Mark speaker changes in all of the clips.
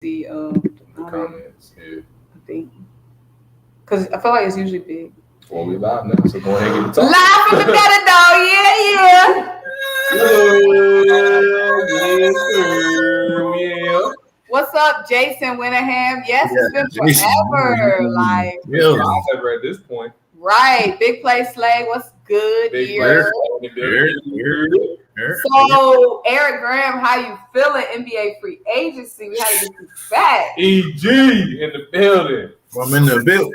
Speaker 1: see
Speaker 2: the comments. Yeah,
Speaker 1: I think because I feel like it's usually big.
Speaker 2: Well, we live now, so go ahead and get the talk.
Speaker 1: Live from the better dog, yeah. What's up, Jason Winningham? Yes, it's been forever. Like
Speaker 2: forever at this point.
Speaker 1: Right, Big Play Slay. What's good?
Speaker 2: Big
Speaker 1: here. So, Eric Graham, how you feeling? NBA free agency. We had to get you back.
Speaker 2: EG in the building.
Speaker 3: I'm in the building.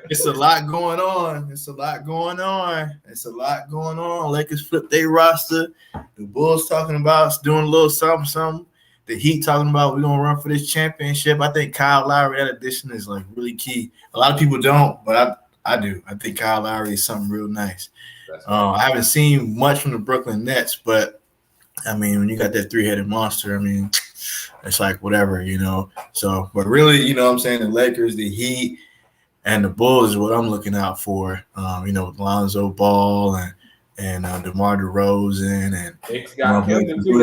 Speaker 3: It's a lot going on. Lakers flip their roster. The Bulls talking about doing a little something. The Heat talking about we're gonna run for this championship. I think Kyle Lowry, that addition is like really key. A lot of people don't, but I do. I think Kyle Lowry is something real nice. I haven't seen much from the Brooklyn Nets, but I mean, when you got that three-headed monster, I mean, it's like whatever, you know. So, but really, you know what I'm saying, the Lakers, the Heat, and the Bulls is what I'm looking out for. You know, Lonzo Ball and DeMar DeRozan and
Speaker 2: Knicks got Kemba too.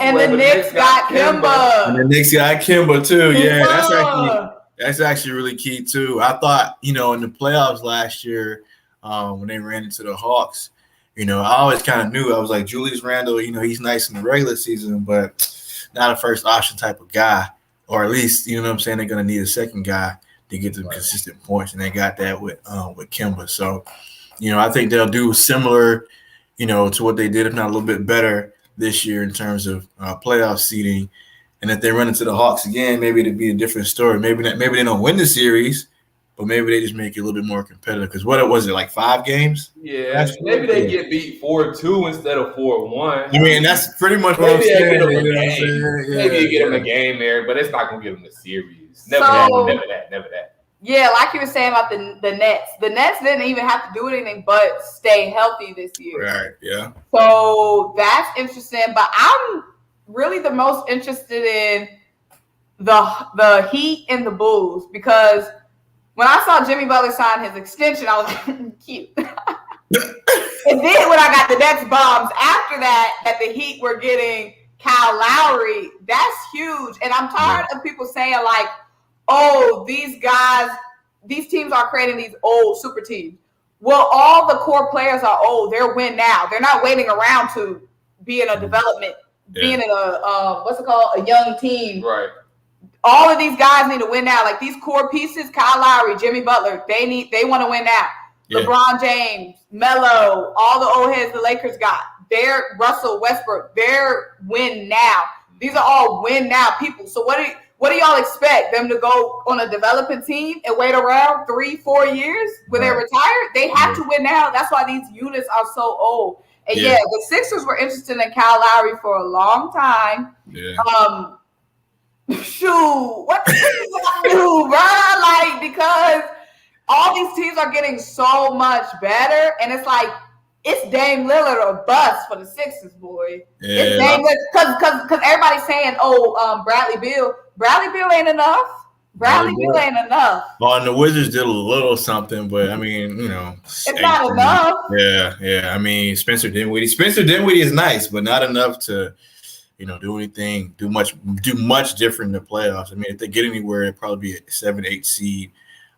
Speaker 1: And the Knicks got Kemba.
Speaker 3: And the Knicks got Kemba too. Yeah, that's actually really key too. I thought, you know, in the playoffs last year, when they ran into the Hawks, you know, I always kind of knew. I was like, Julius Randle, you know, he's nice in the regular season, but not a first option type of guy. Or at least, you know what I'm saying, they're going to need a second guy to get them consistent points, and they got that with Kemba. So, you know, I think they'll do similar, you know, to what they did, if not a little bit better this year in terms of playoff seeding. And if they run into the Hawks again, maybe it'd be a different story. Maybe they don't win the series, but maybe they just make it a little bit more competitive. Because what was it, like 5 games?
Speaker 2: Yeah, maybe they get beat 4-2 instead of 4-1.
Speaker 3: I mean, that's pretty much what I'm saying.
Speaker 2: Maybe you get them a game there, but it's not going to give them a series. Never that.
Speaker 1: Yeah, like you were saying about the Nets. The Nets didn't even have to do anything but stay healthy this year.
Speaker 3: Right, yeah.
Speaker 1: So that's interesting. But I'm really the most interested in the Heat and the Bulls, because when I saw Jimmy Butler sign his extension, I was like, cute. And then when I got the Nets bombs after that the Heat were getting Kyle Lowry, that's huge. And I'm tired of people saying like, oh, these teams are creating these old super teams. Well, all the core players are old. They're win now. They're not waiting around to be in a development, being in a a young team.
Speaker 2: Right.
Speaker 1: All of these guys need to win now. Like these core pieces, Kyle Lowry, Jimmy Butler, they want to win now. Yeah. LeBron James, Melo, all the old heads the Lakers got. They're Russell Westbrook. They're win now. These are all win now people. So what do y'all expect them to go on a developing team and wait around 3-4 years when they're retired? They have to win now. That's why these units are so old. And the Sixers were interested in Kyle Lowry for a long time.
Speaker 3: Yeah.
Speaker 1: Shoot, what the heck you gonna do, bro? Like, because all these teams are getting so much better, and it's like it's Dame Lillard or bust for the Sixers, boy.
Speaker 3: Yeah.
Speaker 1: It's Dame Lillard because everybody's saying, Bradley Beal. Bradley Beal ain't enough.
Speaker 3: Well, and the Wizards did a little something, but I mean, you know,
Speaker 1: it's not enough.
Speaker 3: Yeah. I mean, Spencer Dinwiddie is nice, but not enough to, you know, do much different in the playoffs. I mean, if they get anywhere, it'd probably be a 7-8 seed.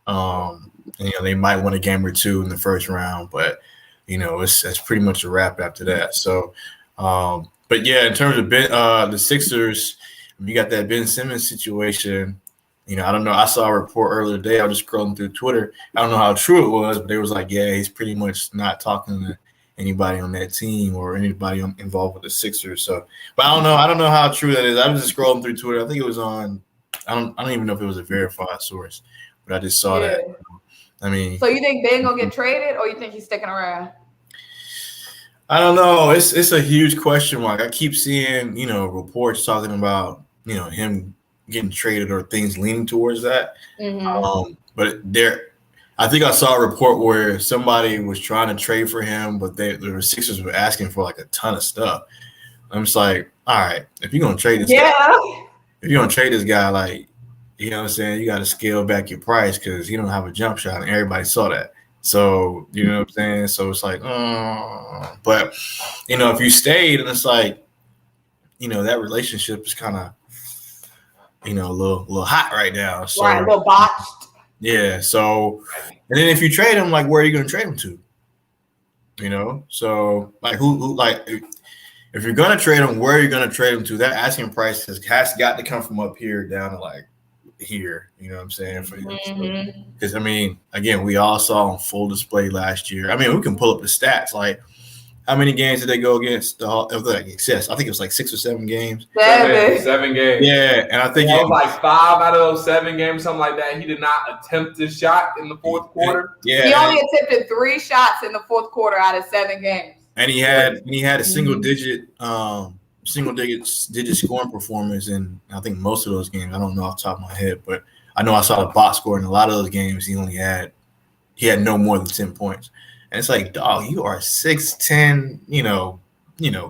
Speaker 3: And, you know, they might win a game or two in the first round, but you know, that's pretty much a wrap after that. So, but yeah, in terms of the Sixers, you got that Ben Simmons situation. You know, I don't know. I saw a report earlier today. I was just scrolling through Twitter. I don't know how true it was, but they was like, yeah, he's pretty much not talking to anybody on that team or anybody involved with the Sixers. So, but I don't know how true that is. I was just scrolling through Twitter. I think it was on. I don't even know if it was a verified source, but I just saw that. I mean,
Speaker 1: so you think Ben gonna get traded, or you think he's sticking around?
Speaker 3: I don't know. It's a huge question mark. I keep seeing, you know, reports talking about, you know, him getting traded or things leaning towards that.
Speaker 1: Mm-hmm.
Speaker 3: But I think I saw a report where somebody was trying to trade for him, but the Sixers were asking for like a ton of stuff. I'm just like, all right, if you're gonna trade this guy, like you know what I'm saying, you got to scale back your price because you don't have a jump shot, and everybody saw that. So, you know what I'm saying? So it's like, but, you know, if you stayed, and it's like, you know, that relationship is kind of, you know, a little hot right now. So,
Speaker 1: right, a little botched.
Speaker 3: Yeah. So, and then if you trade him, like, where are you going to trade him to? You know? So, like, who like, if you're going to trade him, where are you going to trade him to? That asking price has got to come from up here down to, like, here, you know what I'm saying? Because I mean, again, we all saw on full display last year. I mean, we can pull up the stats. Like, how many games did they go against the excess? I think it was like 6 or 7 games.
Speaker 2: 7 games.
Speaker 3: Yeah, and I think
Speaker 2: it was like 5 out of those 7 games, something like that. He did not attempt a shot in the fourth quarter.
Speaker 1: Yeah, he only attempted 3 shots in the fourth quarter out of 7 games.
Speaker 3: And he had a single digit scoring performance in, I think, most of those games. I don't know off the top of my head, but I know I saw the box score in a lot of those games. He had no more than 10 points. And it's like, dog, you are 6'10", you know,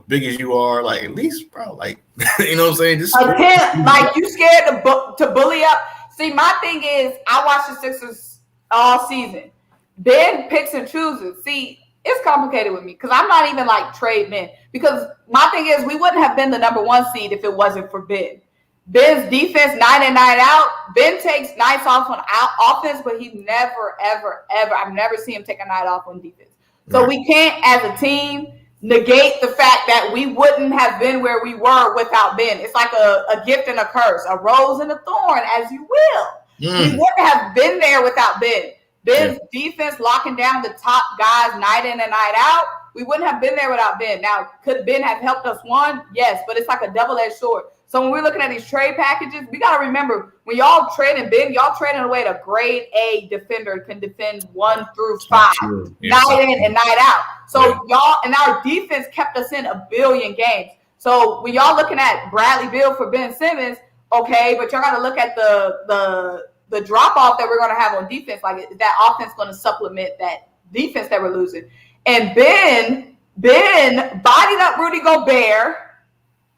Speaker 3: big as you are, like, at least, bro, like, you know what I'm saying? Just
Speaker 1: like, you scared to bully up. See, my thing is, I watch the Sixers all season. Ben picks and chooses. See, it's complicated with me because I'm not even like trade men. Because my thing is, we wouldn't have been the #1 seed if it wasn't for Ben. Ben's defense, night in, night out. Ben takes nights off on offense, but he never, ever, ever, I've never seen him take a night off on defense. So we can't, as a team, negate the fact that we wouldn't have been where we were without Ben. It's like a gift and a curse, a rose and a thorn, as you will. We wouldn't have been there without Ben. Ben's defense locking down the top guys night in and night out. We wouldn't have been there without Ben. Now, could Ben have helped us won? Yes, but it's like a double-edged sword. So when we're looking at these trade packages, we got to remember, when y'all trading Ben, y'all trading away a grade A defender can defend 1 through 5, night in and night out. So y'all, and our defense kept us in 1 billion games. So when y'all looking at Bradley Beal for Ben Simmons, okay, but y'all got to look at the drop off that we're going to have on defense. Like, is that offense going to supplement that defense that we're losing? And Ben bodied up Rudy Gobert.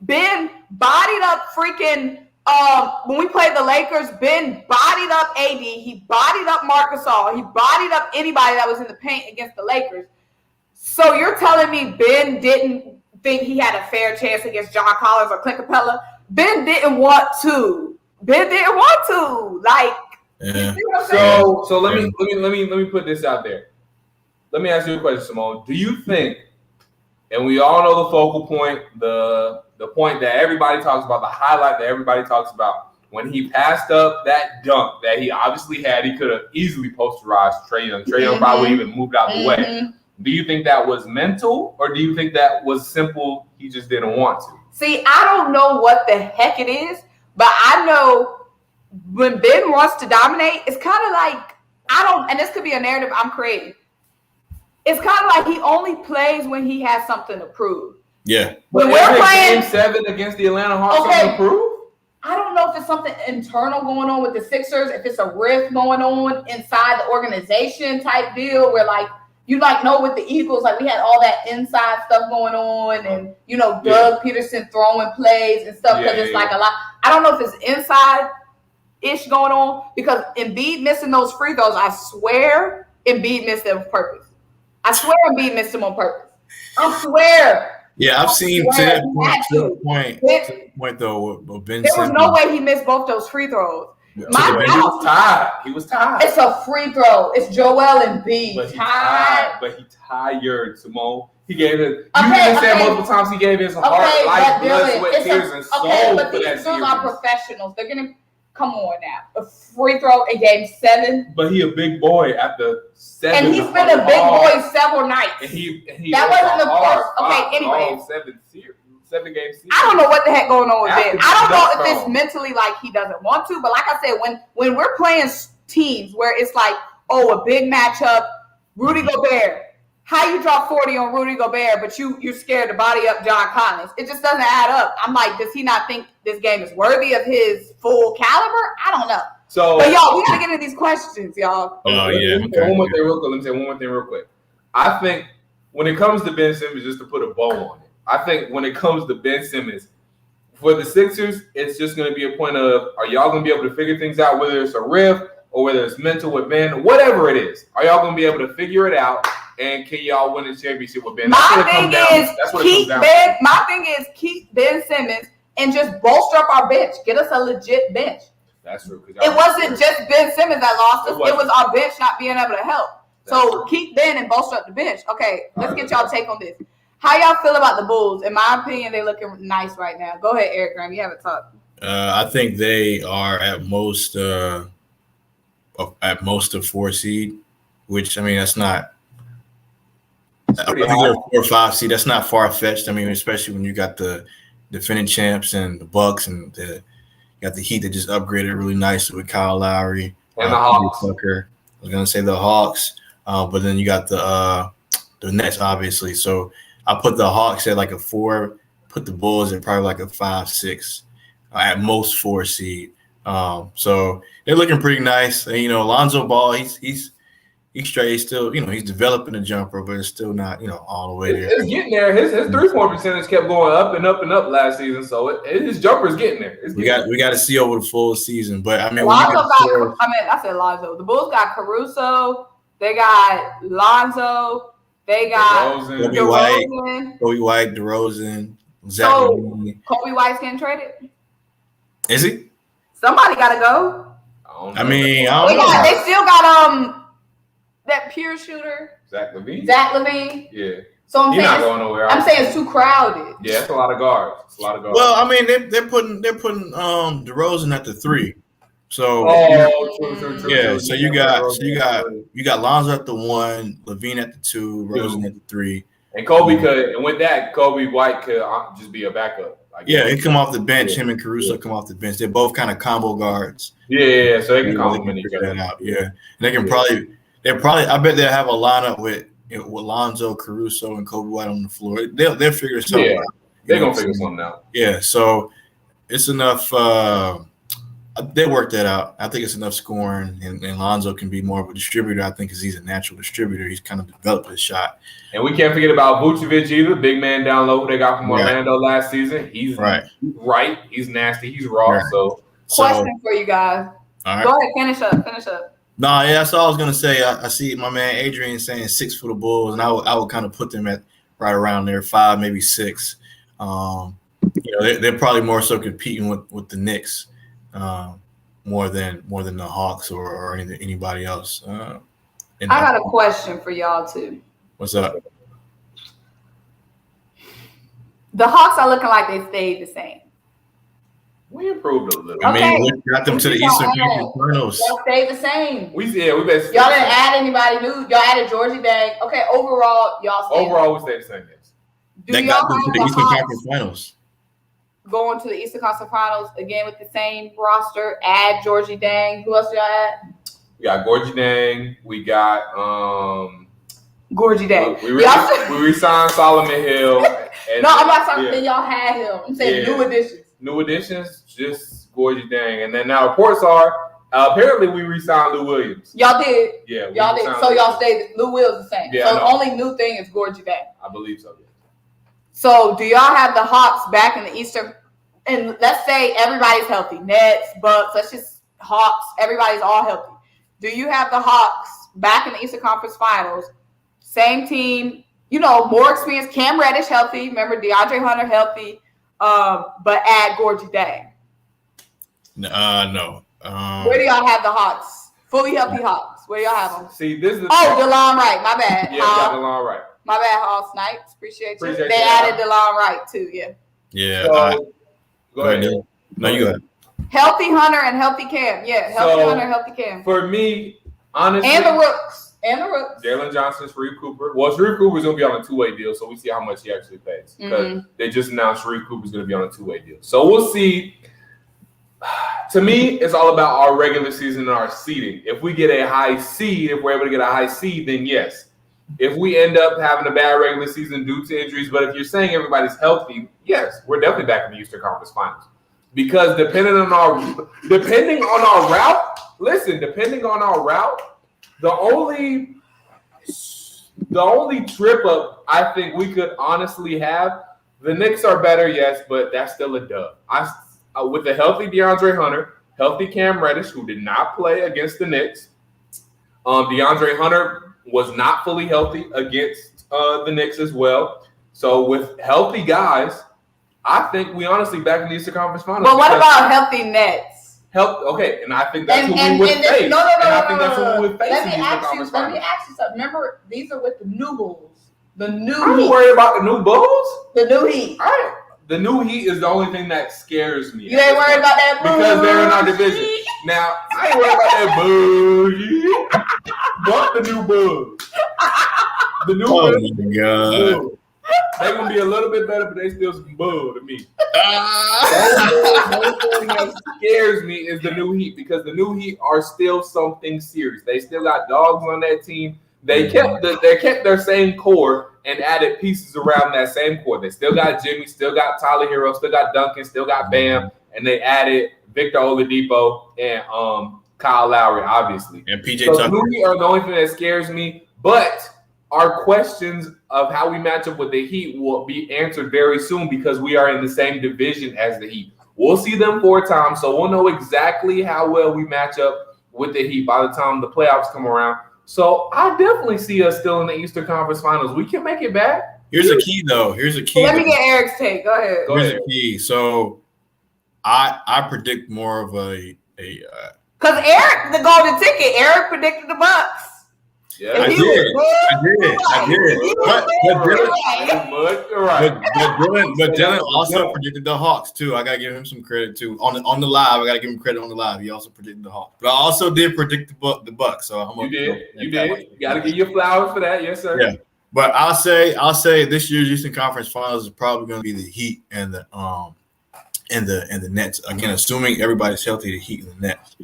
Speaker 1: Ben bodied up freaking when we played the Lakers. Ben bodied up AD. He bodied up Marc Gasol. He bodied up anybody that was in the paint against the Lakers. So you're telling me Ben didn't think he had a fair chance against John Collins or Clint Capella? Ben didn't want to. Like,
Speaker 2: so let me put this out there. Let me ask you a question, Symone. Do you think, and we all know the focal point, the point that everybody talks about, the highlight that everybody talks about, when he passed up that dunk that he obviously had, he could have easily posterized Trae Young. Trae Young probably even moved out the way. Do you think that was mental, or do you think that was simple, he just didn't want to?
Speaker 1: See, I don't know what the heck it is, but I know when Ben wants to dominate, it's kind of like, and this could be a narrative I'm creating. It's kind of like he only plays when he has something to prove.
Speaker 3: Yeah.
Speaker 1: When we're playing
Speaker 2: Game 7 against the Atlanta Hawks, something to prove?
Speaker 1: I don't know if it's something internal going on with the Sixers, if it's a rift going on inside the organization type deal where, like, you know with the Eagles, like, we had all that inside stuff going on, and Doug Peterson throwing plays and stuff because it's like a lot. I don't know if it's inside-ish going on because Embiid missing those free throws, I swear Embiid missed them on purpose. I swear Embiid missed them on purpose. I swear.
Speaker 3: Yeah, I've seen to the point though. Ben
Speaker 1: there was no way he missed both those free throws.
Speaker 2: Yeah. He was tied.
Speaker 1: It's a free throw. It's Joel Embiid.
Speaker 2: But he tired, Symone. He gave it. You even said multiple times he gave his heart, life, blood, sweat, tears, and soul.
Speaker 1: But these dudes are professionals. They're gonna come on now. A free throw in Game 7.
Speaker 2: But he a big boy at the 7.
Speaker 1: And he's been a big boy several nights.
Speaker 2: And he
Speaker 1: that wasn't the first. Okay, anyway.
Speaker 2: 7 game series.
Speaker 1: I don't know what the heck going on with Ben. I don't know if it's mentally like he doesn't want to, but like I said, when we're playing teams where it's like, a big matchup, Rudy Gobert, how you drop 40 on Rudy Gobert, but you're scared to body up John Collins? It just doesn't add up. I'm like, does he not think this game is worthy of his full caliber? I don't know.
Speaker 2: So,
Speaker 1: but y'all, we gotta get into these questions, y'all.
Speaker 2: Let me say one more thing real quick. I think when it comes to Ben Simmons, just to put a bow on it, I think when it comes to Ben Simmons, For the Sixers, it's just going to be a point of, are y'all going to be able to figure things out, whether it's a riff or whether it's mental with Ben, whatever it is. Are y'all going to be able to figure it out? And can y'all win the championship with Ben?
Speaker 1: My thing is keep Ben Simmons and just bolster up our bench. Get us a legit bench.
Speaker 2: That's true.
Speaker 1: It wasn't just Ben Simmons that lost us. It was our bench not being able to help. So keep Ben and bolster up the bench. Okay, let's get y'all take on this. How y'all feel about the Bulls? In my opinion, they're looking nice right now. Go ahead, Eric Graham. You haven't talked.
Speaker 3: I think they are at most a 4 seed, which, I mean, that's not. I think they're a 4 or 5 seed. That's not far fetched. I mean, especially when you got the defending champs and the Bucks and you got the Heat that just upgraded really nice with Kyle Lowry
Speaker 2: and the Hawks.
Speaker 3: Tucker. I was gonna say the Hawks, but then you got the Nets, obviously. So I put the Hawks at like a 4. Put the Bulls at probably like a 5, 6, at most 4 seed. So they're looking pretty nice. And, Lonzo Ball, he's straight. He's still, he's developing a jumper, but it's still not, all the way there.
Speaker 2: It's getting there. His 3-point percentage kept going up and up and up last season, so his jumper's getting there. We
Speaker 3: got to see over the full season, but I mean,
Speaker 1: I said Lonzo. The Bulls got Caruso. They got Lonzo. They got
Speaker 3: Kobe White, DeRozan, Zach.
Speaker 1: So Kobe White's getting traded.
Speaker 3: Is he?
Speaker 1: Somebody got to go.
Speaker 3: I mean, I don't know.
Speaker 1: They still got that pure shooter,
Speaker 2: Zach LaVine.
Speaker 1: Yeah.
Speaker 2: So he's not going nowhere.
Speaker 1: I'm saying it's too crowded.
Speaker 2: Yeah, it's a lot of guards.
Speaker 3: Well, I mean, they're putting DeRozan at the 3. So
Speaker 2: true.
Speaker 3: Yeah, so you got Lonzo at the 1, LaVine at the 2, Rosen at the 3,
Speaker 2: and Kobe Kobe White could just be a backup.
Speaker 3: Yeah, he come off the bench. Him and Caruso come off the bench. They're both kind of combo guards.
Speaker 2: Yeah. So they can complement each other
Speaker 3: out. Yeah, and they can probably. I bet they'll have a lineup with Lonzo, Caruso, and Kobe White on the floor. They'll figure something out.
Speaker 2: They're gonna figure something out.
Speaker 3: Yeah, so it's enough. They worked that out. I think it's enough scoring, and Lonzo can be more of a distributor. I think because he's a natural distributor. He's kind of developed his shot.
Speaker 2: And we can't forget about Vucevic either, big man down low they got from Orlando last season. He's right. He's nasty. He's raw. Right. So
Speaker 1: question for you guys.
Speaker 3: All right.
Speaker 1: Go ahead, finish up.
Speaker 3: No, yeah, that's all I was gonna say. I see my man Adrian saying 6 for the Bulls, and I would kind of put them at right around there, 5, maybe 6. They're probably more so competing with the Knicks. More than the Hawks or anybody else.
Speaker 1: I got a question for y'all too.
Speaker 3: What's up?
Speaker 1: The Hawks are looking like they stayed the same.
Speaker 2: We improved a little.
Speaker 3: I mean, we got them to the Eastern Conference Finals.
Speaker 1: Y'all stayed the same.
Speaker 2: We y'all didn't
Speaker 1: add anybody new. Y'all added Georgie Dang. Okay, overall, y'all stayed.
Speaker 2: Overall, we stayed the same. Yes.
Speaker 3: They got them to the Eastern Conference Finals.
Speaker 1: Going to the Eastern Conference Finals again with the same roster. Add Georgie Dang. Who else did y'all add?
Speaker 2: We got Georgie Dang. We got
Speaker 1: Georgie Dang.
Speaker 2: We re-signed Solomon Hill.
Speaker 1: No, I'm not talking about y'all had him. I'm saying new additions.
Speaker 2: New additions, just Georgie Dang. And then now reports are apparently we re-signed Lou Williams.
Speaker 1: Y'all did.
Speaker 2: Yeah.
Speaker 1: Y'all did. So y'all stayed. Lou Williams the same.
Speaker 2: Yeah,
Speaker 1: so the only new thing is Georgie Dang.
Speaker 2: I believe so. Yeah.
Speaker 1: So do y'all have the Hawks back in the Eastern? And let's say everybody's healthy. Nets, Bucks, let's just Hawks. Everybody's all healthy. Do you have the Hawks back in the Eastern Conference Finals? Same team, more experience. Cam Reddish healthy. Remember DeAndre Hunter healthy. But add Georgie Dang.
Speaker 3: No.
Speaker 1: Where do y'all have the Hawks? Fully healthy Hawks. Where do y'all have them?
Speaker 2: See, this is
Speaker 1: DeLon Wright. My bad.
Speaker 2: Yeah, DeLon Wright.
Speaker 1: My bad, Hawks Knights. Appreciate you. They added DeLon Wright too. Yeah.
Speaker 3: Yeah.
Speaker 2: So, go ahead.
Speaker 3: No, you go ahead.
Speaker 1: Healthy Hunter and healthy Cam. Yeah, healthy Hunter, healthy Cam.
Speaker 2: For me, honestly,
Speaker 1: and the Rooks.
Speaker 2: Jalen Johnson, Sharif Cooper. Well, Sharif Cooper's going to be on a 2-way deal, so we see how much he actually pays. Because they just announced Sharif Cooper's going to be on a 2-way deal. So we'll see. To me, it's all about our regular season and our seeding. If we get a high seed, if we're able to get a high seed, then yes. If we end up having a bad regular season due to injuries, but if you're saying everybody's healthy, yes, we're definitely back in the Eastern Conference Finals. Because depending on our route, the only trip up I think we could honestly have The Knicks are better, yes, but that's still a dub. With a healthy DeAndre Hunter, healthy Cam Reddish, who did not play against the Knicks. DeAndre Hunter was not fully healthy against the Knicks as well. So with healthy guys, I think we honestly back in the Eastern Conference Finals.
Speaker 1: But what about healthy Nets?
Speaker 2: Okay, and I think that's who we would face.
Speaker 1: No.
Speaker 2: That's who we would face.
Speaker 1: Let me ask you something. Remember, these are with the new Bulls. The new
Speaker 2: I'm
Speaker 1: Heat.
Speaker 2: worried about the new Bulls.
Speaker 1: The new Heat.
Speaker 2: The new Heat is the only thing that scares me.
Speaker 1: You ain't worried about that
Speaker 2: because they're in our division. Now, I ain't worried about that Bulls. But the new Bulls. The new Bulls.
Speaker 3: Oh my God.
Speaker 2: They're going to be a little bit better, but they still some bull to me. The only thing that scares me is the new Heat, because the new Heat are still something serious. They still got dogs on that team. They kept their same core and added pieces around that same core. They still got Jimmy, still got Tyler Hero, still got Duncan, still got Bam, and they added Victor Oladipo and Kyle Lowry, obviously.
Speaker 3: And PJ
Speaker 2: So
Speaker 3: Tucker.
Speaker 2: the new Heat are the only thing that scares me, but our questions of how we match up with the Heat will be answered very soon because we are in the same division as the Heat. We'll see them 4 times, so we'll know exactly how well we match up with the Heat by the time the playoffs come around. So I definitely see us still in the Eastern Conference Finals. We can make it back.
Speaker 3: Here's a key, though.
Speaker 1: Let me get Eric's take. Go ahead.
Speaker 3: Here's a key. So I predict more of a
Speaker 1: because Eric, the golden ticket, Eric predicted the Bucks.
Speaker 2: Yeah,
Speaker 3: I did. But Dylan also predicted the Hawks too. I gotta give him some credit too. On the live, I gotta give him credit on the live. He also predicted the Hawks. But I also did predict the Bucks. So
Speaker 2: you did. You gotta give your flowers for that, yes, sir.
Speaker 3: Yeah. But I'll say this year's Eastern Conference Finals is probably gonna be the Heat and the Nets. Again, assuming everybody's healthy, the Heat and the Nets.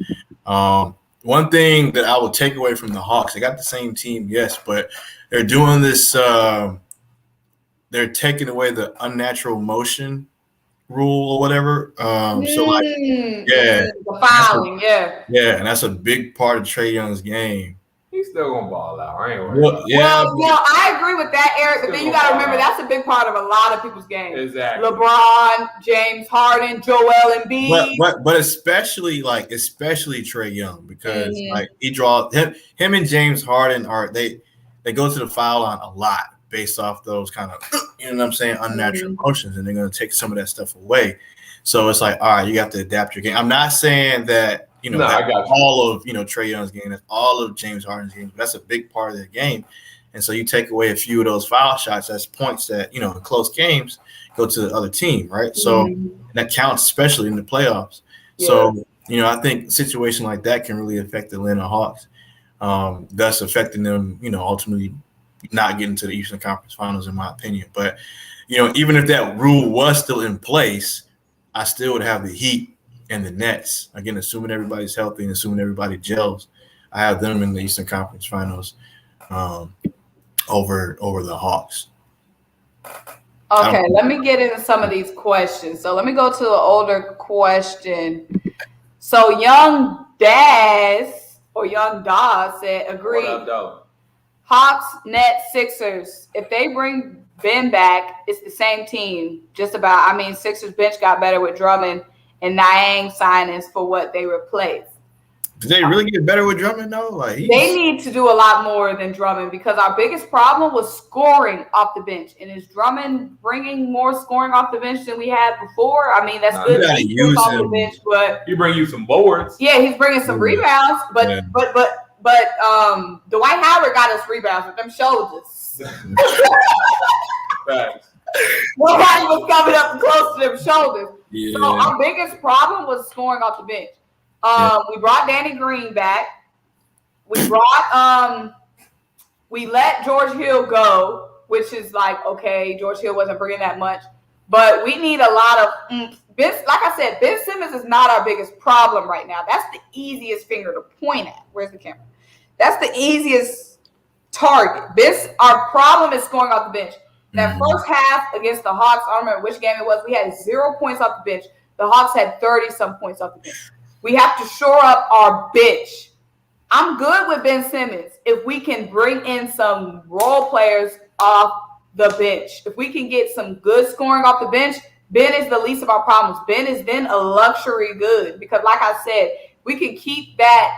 Speaker 3: One thing that I will take away from the Hawks, they got the same team, yes, but they're doing this. They're taking away the unnatural motion rule or whatever. So like, yeah,
Speaker 1: the fouling,
Speaker 3: yeah, and that's a big part of Trae Young's game.
Speaker 2: He's still gonna ball out. I ain't worried. Well,
Speaker 1: I agree with that, Eric. But then you gotta remember that's a big part of a lot of people's games.
Speaker 2: Exactly.
Speaker 1: LeBron, James Harden, Joel Embiid.
Speaker 3: But especially Trae Young, because like he draws him and James Harden they go to the foul line a lot based off those kind of you know what I'm saying unnatural emotions, and they're gonna take some of that stuff away. So it's like, all right, you got to adapt your game. I'm not saying that. All of Trae Young's game, that's all of James Harden's game. That's a big part of their game, and so you take away a few of those foul shots. That's points that in close games go to the other team, right? So that counts, especially in the playoffs. Yeah. So I think a situation like that can really affect the Atlanta Hawks, thus affecting them. Ultimately not getting to the Eastern Conference Finals, in my opinion. But even if that rule was still in place, I still would have the Heat and the Nets, again, assuming everybody's healthy and assuming everybody gels, I have them in the Eastern Conference Finals over the Hawks.
Speaker 1: Okay, let me get into some of these questions. So let me go to an older question. So Young Daz said, agree. Hawks, Nets, Sixers. If they bring Ben back, it's the same team. Just about. Sixers bench got better with Drummond and Niang signings for what they replaced.
Speaker 3: Did they really get better with Drummond though?
Speaker 1: They need to do a lot more than Drummond, because our biggest problem was scoring off the bench. And is Drummond bringing more scoring off the bench than we had before? That's good.
Speaker 3: Use
Speaker 1: off
Speaker 3: him.
Speaker 1: The bench, but
Speaker 2: he bring you some boards.
Speaker 1: Yeah, he's bringing some rebounds, but Dwight Howard got us rebounds with them shoulders.
Speaker 2: Facts.
Speaker 1: Nobody was coming up close to them shoulders.
Speaker 3: Yeah.
Speaker 1: So our biggest problem was scoring off the bench. We brought Danny Green back. We let George Hill go, which is like, okay, George Hill wasn't bringing that much, but we need a lot of Ben. Like I said, Ben Simmons is not our biggest problem right now. That's the easiest finger to point at. Where's the camera? That's the easiest target. Our problem is scoring off the bench. That first half against the Hawks, I don't remember which game it was, we had 0 points off the bench. The Hawks had 30-some points off the bench. We have to shore up our bench. I'm good with Ben Simmons if we can bring in some role players off the bench. If we can get some good scoring off the bench, Ben is the least of our problems. Ben is then a luxury good because, like I said, we can keep that.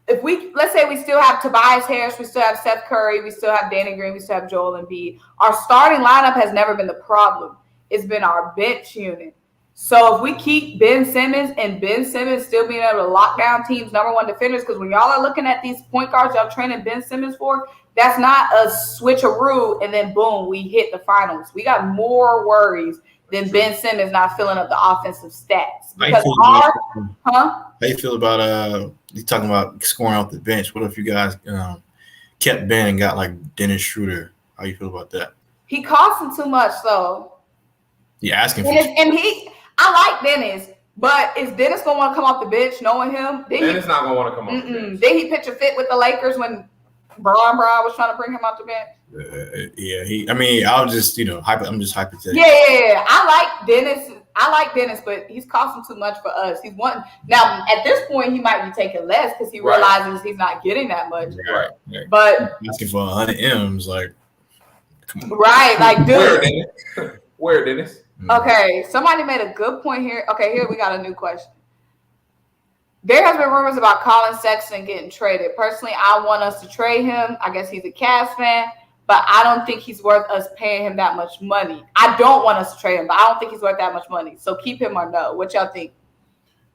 Speaker 1: If we, let's say we still have Tobias Harris, we still have Seth Curry, we still have Danny Green, we still have Joel Embiid. Our starting lineup has never been the problem. It's been our bench unit. So if we keep Ben Simmons and Ben Simmons still being able to lock down teams' number one defenders, because when y'all are looking at these point guards y'all training Ben Simmons for, that's not a switcheroo and then boom, we hit the finals. We got more worries than Ben Simmons not filling up the offensive stats. Because
Speaker 3: how you feel about you talking about scoring off the bench? What if you guys kept Ben and got like Dennis Schroeder? How you feel about that?
Speaker 1: He costs him too much, though.
Speaker 3: You asking for
Speaker 1: I like Dennis, but is Dennis gonna want to come off the bench knowing him?
Speaker 2: Dennis not gonna want to come off the bench.
Speaker 1: Did he pitch a fit with the Lakers when Brown was trying to bring him off the bench?
Speaker 3: Yeah, I mean, I'm just hypothetical.
Speaker 1: Yeah. I like Dennis, but he's costing too much for us. He's wanting now. At this point, he might be taking less because he realizes he's not getting that much.
Speaker 3: Right.
Speaker 1: But
Speaker 3: asking for 100 M's, like, come on.
Speaker 1: Right, like, dude.
Speaker 2: Where, Dennis?
Speaker 1: Okay, somebody made a good point here. Okay, here we got a new question. There has been rumors about Colin Sexton getting traded. Personally, I want us to trade him. I guess he's a Cavs fan, but I don't think he's worth us paying him that much money. I don't want us to trade him, but I don't think he's worth that much money. So keep him or no. What y'all think?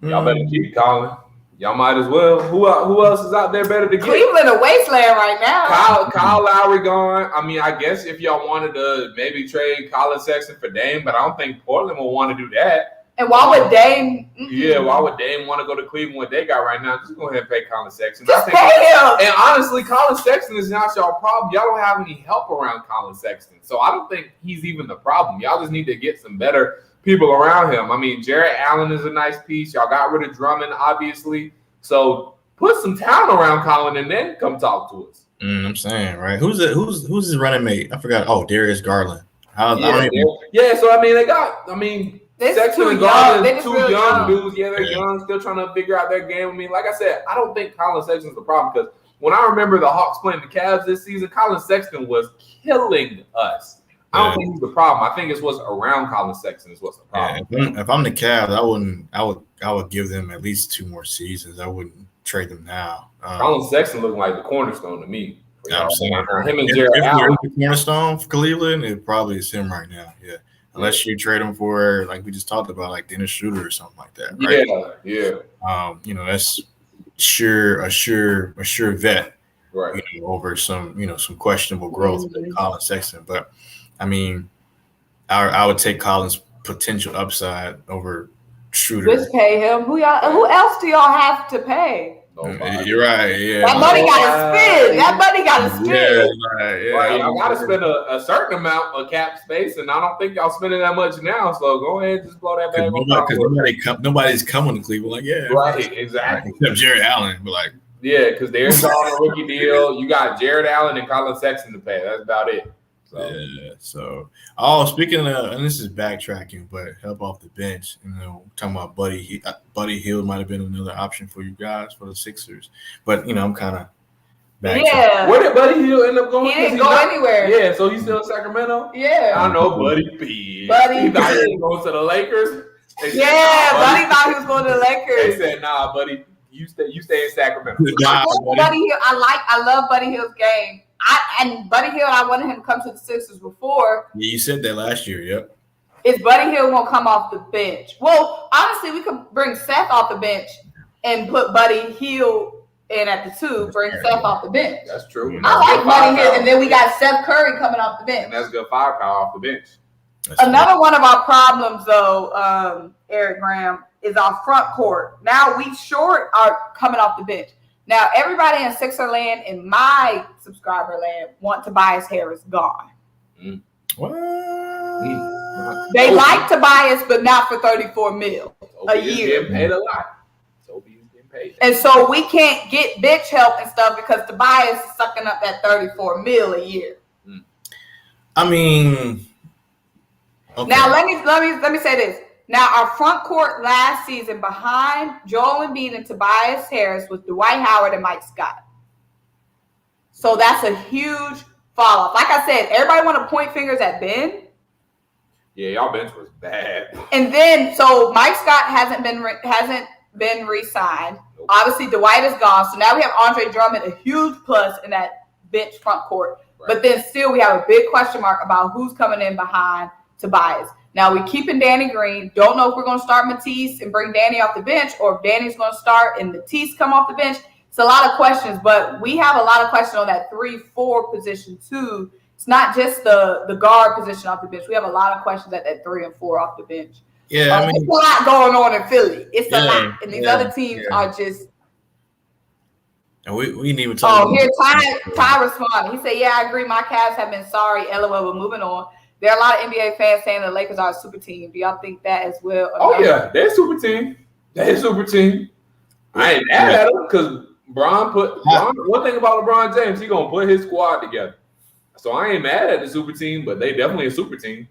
Speaker 2: Y'all better keep Colin. Y'all might as well. Who else is out there better to get?
Speaker 1: Cleveland a wasteland right now.
Speaker 2: Kyle Lowry gone. I mean, I guess if y'all wanted to maybe trade Colin Sexton for Dame, but I don't think Portland will want to do that.
Speaker 1: And why would Dame?
Speaker 2: Yeah, why would Dame want to go to Cleveland what they got right now? Just go ahead and pay Colin Sexton.
Speaker 1: Just pay him.
Speaker 2: And honestly, Colin Sexton is not y'all problem. Y'all don't have any help around Colin Sexton. So I don't think he's even the problem. Y'all just need to get some better people around him. I mean, Jarrett Allen is a nice piece. Y'all got rid of Drummond, obviously. So put some talent around Colin and then come talk to us.
Speaker 3: I'm saying, right? Who's his running mate? I forgot. Oh, Darius Garland.
Speaker 2: So I mean, Sexton and Garland, two young dudes. Yeah, they're young, still trying to figure out their game. I mean, like I said, I don't think Colin Sexton's the problem because when I remember the Hawks playing the Cavs this season, Colin Sexton was killing us. I don't think he's the problem. I think it's what's around Colin Sexton is what's the problem.
Speaker 3: Yeah, if I'm the Cavs, I would give them at least 2 more seasons. I wouldn't trade them now.
Speaker 2: Colin Sexton looking like the cornerstone to me.
Speaker 3: I'm saying,
Speaker 2: him and Jarrett Allen.
Speaker 3: The cornerstone for Cleveland, it probably is him right now. Yeah, unless you trade him for, like we just talked about, like Dennis Schroeder or something like that. Right?
Speaker 2: Yeah.
Speaker 3: That's a sure vet.
Speaker 2: Right.
Speaker 3: Over some questionable growth with Colin Sexton, but I mean, I would take Colin's potential upside over Schroeder.
Speaker 1: Just pay him. Who else do y'all have to pay?
Speaker 2: Nobody.
Speaker 3: You're right. Yeah.
Speaker 1: That money got to spin.
Speaker 3: Yeah.
Speaker 2: Right. Y'all got to spend a certain amount of cap space, and I don't think y'all spending that much now. So go ahead and just blow that bag.
Speaker 3: Because nobody's coming to Cleveland. Like, yeah.
Speaker 2: Right. Exactly.
Speaker 3: Except Jarrett Allen, but like.
Speaker 2: Yeah, because there's on a rookie deal. You got Jarrett Allen and Colin Sexton to pay. That's about it.
Speaker 3: So speaking of, and this is backtracking, but help off the bench, talking about Buddy Hield might have been another option for you guys for the Sixers, but I'm kind of backtracking.
Speaker 1: Yeah.
Speaker 2: Where did Buddy Hield end up going?
Speaker 1: He didn't go anywhere.
Speaker 2: Yeah, so he's still in Sacramento.
Speaker 1: Yeah,
Speaker 2: I know Buddy P.
Speaker 1: Buddy
Speaker 2: thought he was going to the Lakers.
Speaker 1: Buddy thought he was going to the Lakers.
Speaker 2: They said, "Nah, Buddy, you stay in Sacramento."
Speaker 1: Buddy Hield, I love Buddy Hield's game. Buddy Hield, I wanted him to come to the Sixers before.
Speaker 3: Yeah, you said that last year. Yep.
Speaker 1: Is Buddy Hield won't come off the bench? Well, honestly, we could bring Seth off the bench and put Buddy Hield in at the 2. Bring Seth off the bench.
Speaker 2: That's true.
Speaker 1: I like Buddy Hield, and then we got Seth Curry coming off the bench.
Speaker 2: And that's good firepower off the bench.
Speaker 1: Another one of our problems, though, Eric Graham, is our front court. Now we short are coming off the bench. Now, everybody in Sixer land, in my subscriber land, want Tobias Harris gone.
Speaker 3: What?
Speaker 1: They like Tobias, but not for $34 million a year.
Speaker 2: Getting paid a lot. Toby's getting paid.
Speaker 1: And so we can't get bench help and stuff because Tobias is sucking up that $34 million a year.
Speaker 3: I mean, okay.
Speaker 1: Now let me say this. Now, our front court last season behind Joel Embiid and Tobias Harris was Dwight Howard and Mike Scott. So that's a huge fall off. Like I said, everybody want to point fingers at Ben.
Speaker 2: Yeah, y'all bench was bad.
Speaker 1: And then, so Mike Scott hasn't been re-signed. Nope. Obviously, Dwight is gone. So now we have Andre Drummond, a huge plus in that bench front court. Right. But then still we have a big question mark about who's coming in behind Tobias. Now we're keeping Danny Green. Don't know if we're going to start Matisse and bring Danny off the bench or if Danny's going to start and Matisse come off the bench. It's a lot of questions, but we have a lot of questions on that 3-4 position too. It's not just the guard position off the bench. We have a lot of questions at that 3 and 4 off the bench.
Speaker 3: Yeah, I mean,
Speaker 1: it's a lot going on in Philly. It's a lot, and these other teams are just.
Speaker 3: And we didn't even talk.
Speaker 1: Oh, here Ty responded. He said, "Yeah, I agree. My Cavs have been sorry. LOL. We're moving on. There are a lot of NBA fans saying the Lakers are a super team. Do y'all think that as well?"
Speaker 2: Oh yeah, they're a super team. They're a super team. I ain't mad at them because one thing about LeBron James, he gonna put his squad together. So I ain't mad at the super team, but they definitely a super team.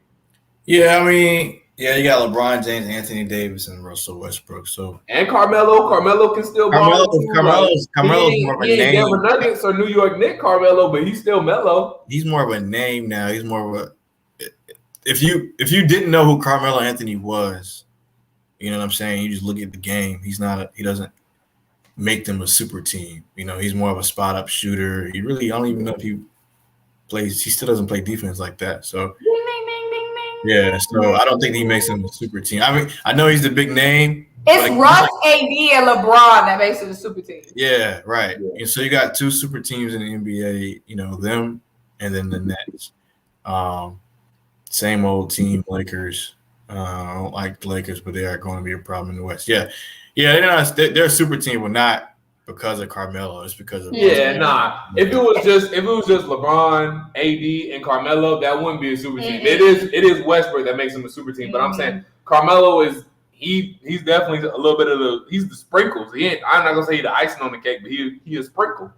Speaker 3: Yeah, I mean, yeah, you got LeBron James, Anthony Davis, and Russell Westbrook. So
Speaker 2: and Carmelo. Carmelo can still
Speaker 3: ball. Carmelo's more of a name.
Speaker 2: Denver Nuggets or New York Knicks Carmelo, but he's still Melo.
Speaker 3: He's more of a name now. He's more of a. If you didn't know who Carmelo Anthony was, you know what I'm saying. You just look at the game. He doesn't make them a super team. You know, he's more of a spot up shooter. I don't even know if he plays. He still doesn't play defense like that. So. Yeah, so I don't think he makes him a super team. I mean, I know he's the big name.
Speaker 1: It's Russ, AD, and LeBron that makes it a super team.
Speaker 3: Yeah, right. Yeah. And so you got 2 super teams in the NBA, you know, them and then the Nets. Same old team, Lakers. I don't like the Lakers, but they are going to be a problem in the West. Yeah, they're a super team, but not because of Carmelo. It's because of
Speaker 2: If it was just LeBron, AD, and Carmelo, that wouldn't be a super team. It is Westbrook that makes him a super team. But I'm saying Carmelo is he's definitely a little bit of he's the sprinkles. I'm not gonna say he's the icing on the cake, but he is sprinkle.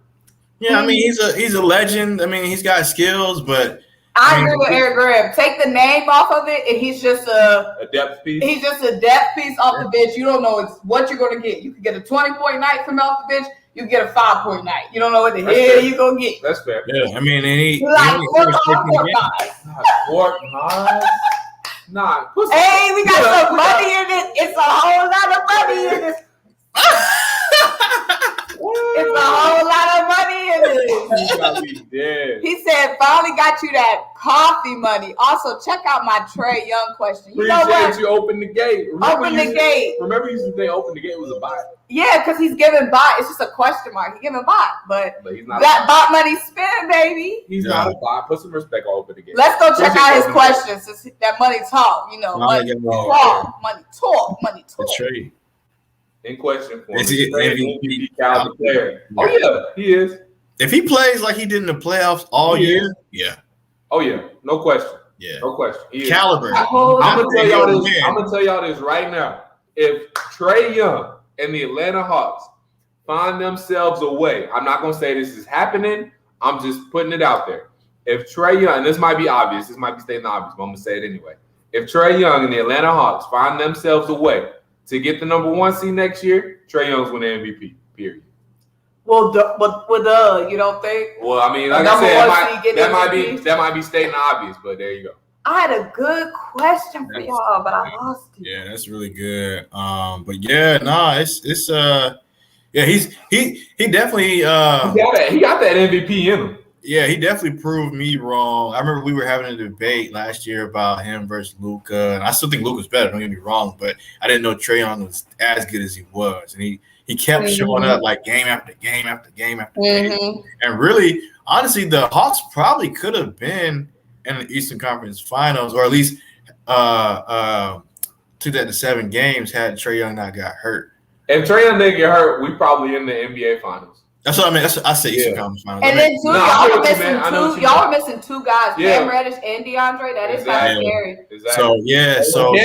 Speaker 3: Yeah, I mean he's a legend. I mean he's got skills, but
Speaker 1: I agree with Eric Graham. Take the name off of it, and he's just a
Speaker 2: depth piece.
Speaker 1: He's just a depth piece off the bench. You don't know what you're going to get. You can get a 20-point night from off the bench. You can get a 5-point night. You don't know what the hell you're going to get.
Speaker 2: That's fair.
Speaker 3: Yeah, I mean,
Speaker 1: he like KORKMAZ.
Speaker 2: Nah.
Speaker 1: Hey, we got some money in it. It's a whole lot of money in this. It's a whole lot of money in it. He said, finally got you that coffee money. Also, check out my Trae Young question. You know what?
Speaker 2: You opened the gate.
Speaker 1: Remember you
Speaker 2: used to say open the gate was a bot.
Speaker 1: Yeah, because he's giving bot. It's just a question mark. He's giving bot. But
Speaker 2: he's not
Speaker 1: that bot money spent, baby.
Speaker 2: He's not a bot. Put some respect on open the gate.
Speaker 1: Let's go check out his questions since that money talk. You know, money talk.
Speaker 3: That's right.
Speaker 2: In question for
Speaker 3: is he
Speaker 2: MVP caliber player? Oh yeah, he is.
Speaker 3: If he plays like he did in the playoffs all year, yeah.
Speaker 2: Oh yeah, no question.
Speaker 3: Yeah,
Speaker 2: no question.
Speaker 3: Caliber.
Speaker 2: I'm gonna tell y'all this right now. If Trae Young and the Atlanta Hawks find themselves a way, I'm not gonna say this is happening. I'm just putting it out there. If Trae Young, and this might be obvious, this might be stating obvious, but I'm gonna say it anyway. If Trae Young and the Atlanta Hawks find themselves a way to get the number 1 seed next year, Trae Young's win the MVP, period.
Speaker 1: Well, you don't think?
Speaker 2: Well, I mean, like I said, that might be stating obvious, but there you go.
Speaker 1: I had a good question for y'all, but I lost it.
Speaker 3: Yeah, that's really good. But yeah, he definitely
Speaker 2: he got that MVP in him.
Speaker 3: Yeah, he definitely proved me wrong. I remember we were having a debate last year about him versus Luka, and I still think Luka's better. Don't get me wrong, but I didn't know Trae Young was as good as he was, and he kept showing up like game after game after game after game. And really, honestly, the Hawks probably could have been in the Eastern Conference Finals, or at least took that to 7 games had Trae Young not got hurt.
Speaker 2: If Trae Young didn't get hurt, we probably in the NBA Finals.
Speaker 3: That's what I mean. I say Eastern Conference Finals.
Speaker 1: And then y'all are missing 2 guys, Cam Reddish and DeAndre. That is kind of scary.
Speaker 2: Exactly.
Speaker 3: So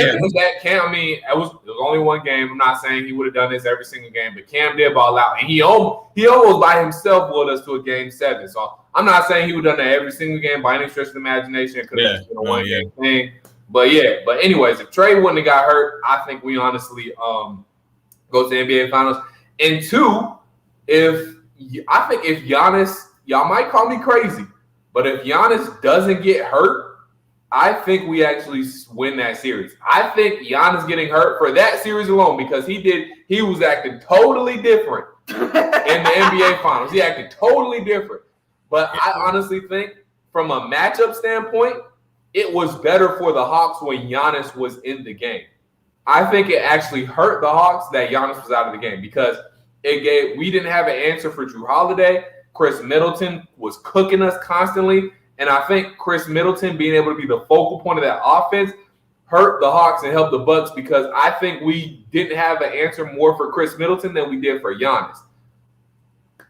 Speaker 2: Cam, I mean, it was only 1 game. I'm not saying he would have done this every single game, but Cam did ball out, and he almost by himself pulled us to a game 7. So I'm not saying he would have done that every single game by any stretch of the imagination. It could have been a 1 game thing. But anyways, if Trae wouldn't have got hurt, I think we honestly go to the NBA Finals. And 2, if Giannis, y'all might call me crazy, But if Giannis doesn't get hurt, I think we actually win that series. I think Giannis getting hurt for that series alone, because he was acting totally different in the NBA Finals. He acted totally different. But I honestly think from a matchup standpoint, it was better for the Hawks when Giannis was in the game. I think it actually hurt the Hawks that Giannis was out of the game, because we didn't have an answer for Jrue Holiday. Chris Middleton was cooking us constantly. And I think Chris Middleton being able to be the focal point of that offense hurt the Hawks and helped the Bucks, because I think we didn't have an answer more for Chris Middleton than we did for Giannis.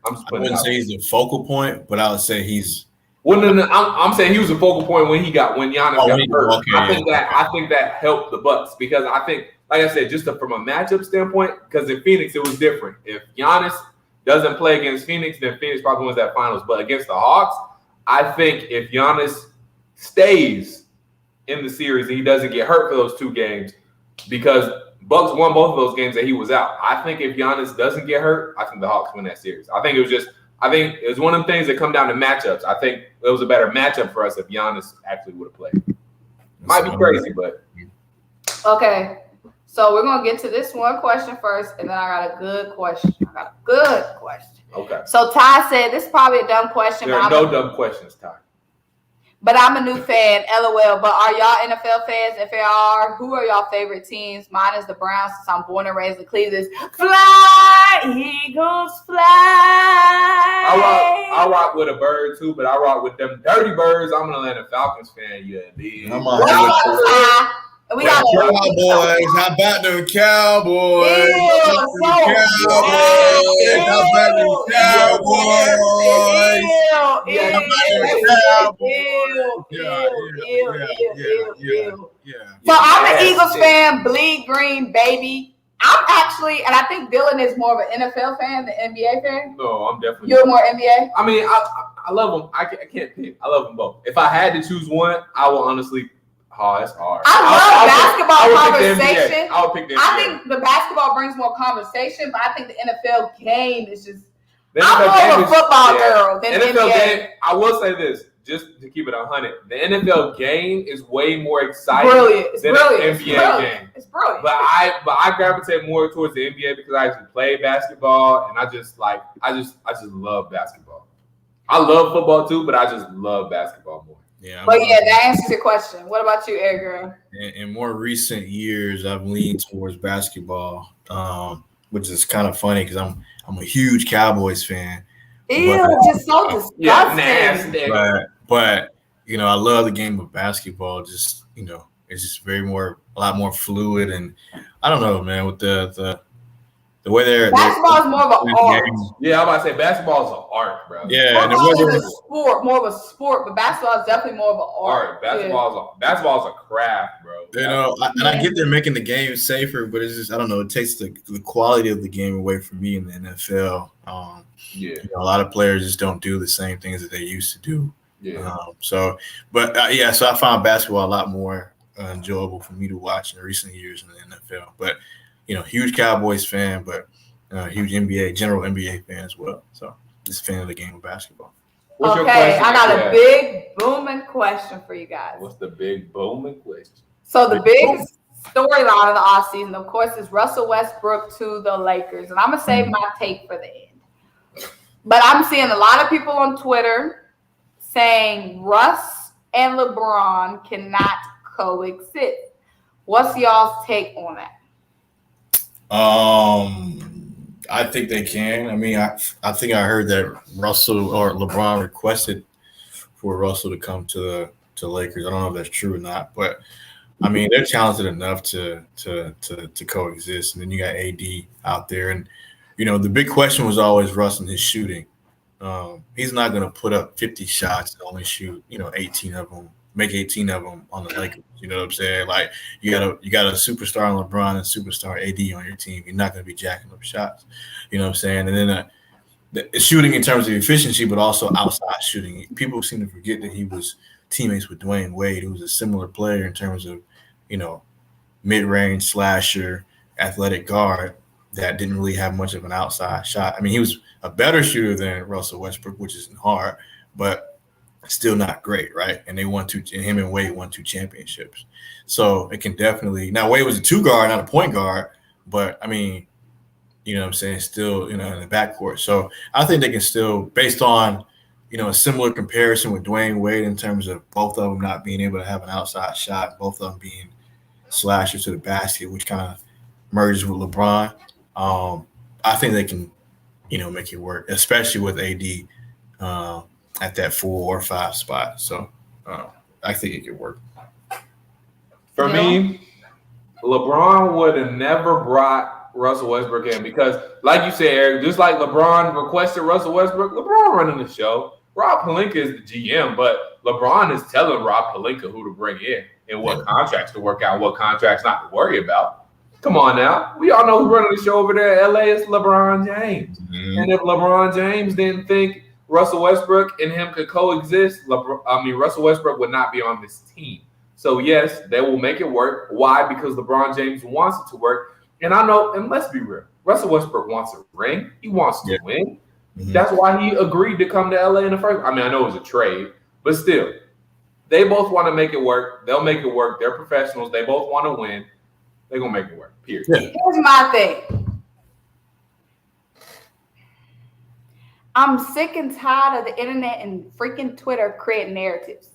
Speaker 3: I wouldn't say he's the focal point, but I would say he's.
Speaker 2: Well, no, I'm saying he was a focal point when Giannis got hurt.
Speaker 3: Okay,
Speaker 2: I think that helped the Bucks, because I think, like I said, just from a matchup standpoint, because in Phoenix it was different. If Giannis doesn't play against Phoenix, then Phoenix probably wins that finals. But against the Hawks, I think if Giannis stays in the series and he doesn't get hurt for those 2 games, because Bucks won both of those games that he was out. I think if Giannis doesn't get hurt, I think the Hawks win that series. I think it was one of them things that come down to matchups. I think it was a better matchup for us if Giannis actually would have played. Might be crazy, but.
Speaker 1: Okay. So we're going to get to this one question first, and then I got a good question.
Speaker 2: Okay.
Speaker 1: So Ty said, this is probably a dumb question.
Speaker 2: There are no dumb questions, Ty.
Speaker 1: But I'm a new fan, LOL. But are y'all NFL fans? If you are, who are y'all favorite teams? Mine is the Browns, since I'm born and raised in Cleveland. Fly, Eagles, fly.
Speaker 2: I rock with a bird too, but I rock with them dirty birds. I'm an Atlanta Falcons fan. Yeah, dude.
Speaker 1: And we got
Speaker 3: Cowboys. How about them Cowboys?
Speaker 1: So I'm an Eagles fan, bleed green, baby. I'm actually, and I think Dylan is more of an NFL fan than NBA fan.
Speaker 2: No, I'm definitely.
Speaker 1: You're more NBA?
Speaker 2: I mean, I love them. I can't pick. I love them both. If I had to choose one, I will honestly. Oh, that's hard.
Speaker 1: I love basketball conversation.
Speaker 2: I would pick the NBA.
Speaker 1: I think the basketball brings more conversation, but I think the NFL game is just.
Speaker 2: The
Speaker 1: I'm more of a football girl than
Speaker 2: NFL
Speaker 1: NBA.
Speaker 2: game. I will say this, just to keep it 100. The NFL game is way more exciting than the NBA game.
Speaker 1: It's brilliant.
Speaker 2: But I gravitate more towards the NBA because I actually play basketball, and I just love basketball. I love football too, but I just love basketball more.
Speaker 3: Yeah,
Speaker 1: but that answers your question. What about you, Adrian?
Speaker 3: In more recent years, I've leaned towards basketball, which is kind of funny because I'm a huge Cowboys fan.
Speaker 1: Ew, just so disgusting.
Speaker 2: Yeah, nasty.
Speaker 3: But I love the game of basketball. Just it's just a lot more fluid, and I don't know, man, with the way
Speaker 1: basketball is more of an art.
Speaker 2: Yeah, I'm about to say basketball is an art, bro.
Speaker 3: Yeah, and
Speaker 1: more of a sport, but basketball is definitely more of an art.
Speaker 2: Basketball is a craft, bro.
Speaker 3: I get they're making the game safer, but it's just I don't know. It takes the quality of the game away from me in the NFL. A lot of players just don't do the same things that they used to do.
Speaker 2: Yeah.
Speaker 3: So I found basketball a lot more enjoyable for me to watch in recent years in the NFL. But huge Cowboys fan, but huge general NBA fan as well. So just a fan of the game of basketball.
Speaker 2: What's your
Speaker 1: okay,
Speaker 2: question?
Speaker 1: I got a big booming question for you guys.
Speaker 2: What's the big booming question?
Speaker 1: So the big storyline of the offseason, of course, is Russell Westbrook to the Lakers. And I'm going to save my take for the end. But I'm seeing a lot of people on Twitter saying Russ and LeBron cannot coexist. What's y'all's take on that?
Speaker 3: I think they can. I mean, I think I heard that Russell or LeBron requested for Russell to come to Lakers. I don't know if that's true or not, but I mean, they're talented enough to coexist. And then you got AD out there, and the big question was always Russ and his shooting. He's not going to put up 50 shots and only shoot 18 of them. Make 18 of them on the Lakers. You know what I'm saying? Like you got a superstar on LeBron and superstar AD on your team. You're not going to be jacking up shots. You know what I'm saying? And then the shooting in terms of efficiency, but also outside shooting. People seem to forget that he was teammates with Dwayne Wade, who was a similar player in terms of mid-range slasher, athletic guard that didn't really have much of an outside shot. I mean, he was a better shooter than Russell Westbrook, which isn't hard, but still not great, right? And they won and him and Wade won 2 championships. So it can definitely, now Wade was a 2 guard, not a point guard, but I mean, you know what I'm saying, still, you know, in the backcourt. So I think they can still, based on, you know, a similar comparison with Dwayne Wade in terms of both of them not being able to have an outside shot, both of them being slashers to the basket, which kind of merges with LeBron. I think they can, you know, make it work, especially with AD at that 4 or 5 spot. So I think it could work.
Speaker 2: For me, LeBron would have never brought Russell Westbrook in because, like you said, Eric, just like LeBron requested Russell Westbrook, LeBron running the show. Rob Pelinka is the GM, but LeBron is telling Rob Pelinka who to bring in and what contracts to work out, what contracts not to worry about. Come on now. We all know who's running the show over there in LA is LeBron James. And if LeBron James didn't think Russell Westbrook and him could coexist, Russell Westbrook would not be on this team. So, yes, they will make it work. Why? Because LeBron James wants it to work. And I know, and let's be real, Russell Westbrook wants a ring. He wants to win. That's why he agreed to come to LA in the first. I mean, I know it was a trade, but still, they both want to make it work. They'll make it work. They're professionals. They both want to win. They're going to make it work, period.
Speaker 1: Here's my thing. I'm sick and tired of the internet and freaking Twitter creating narratives.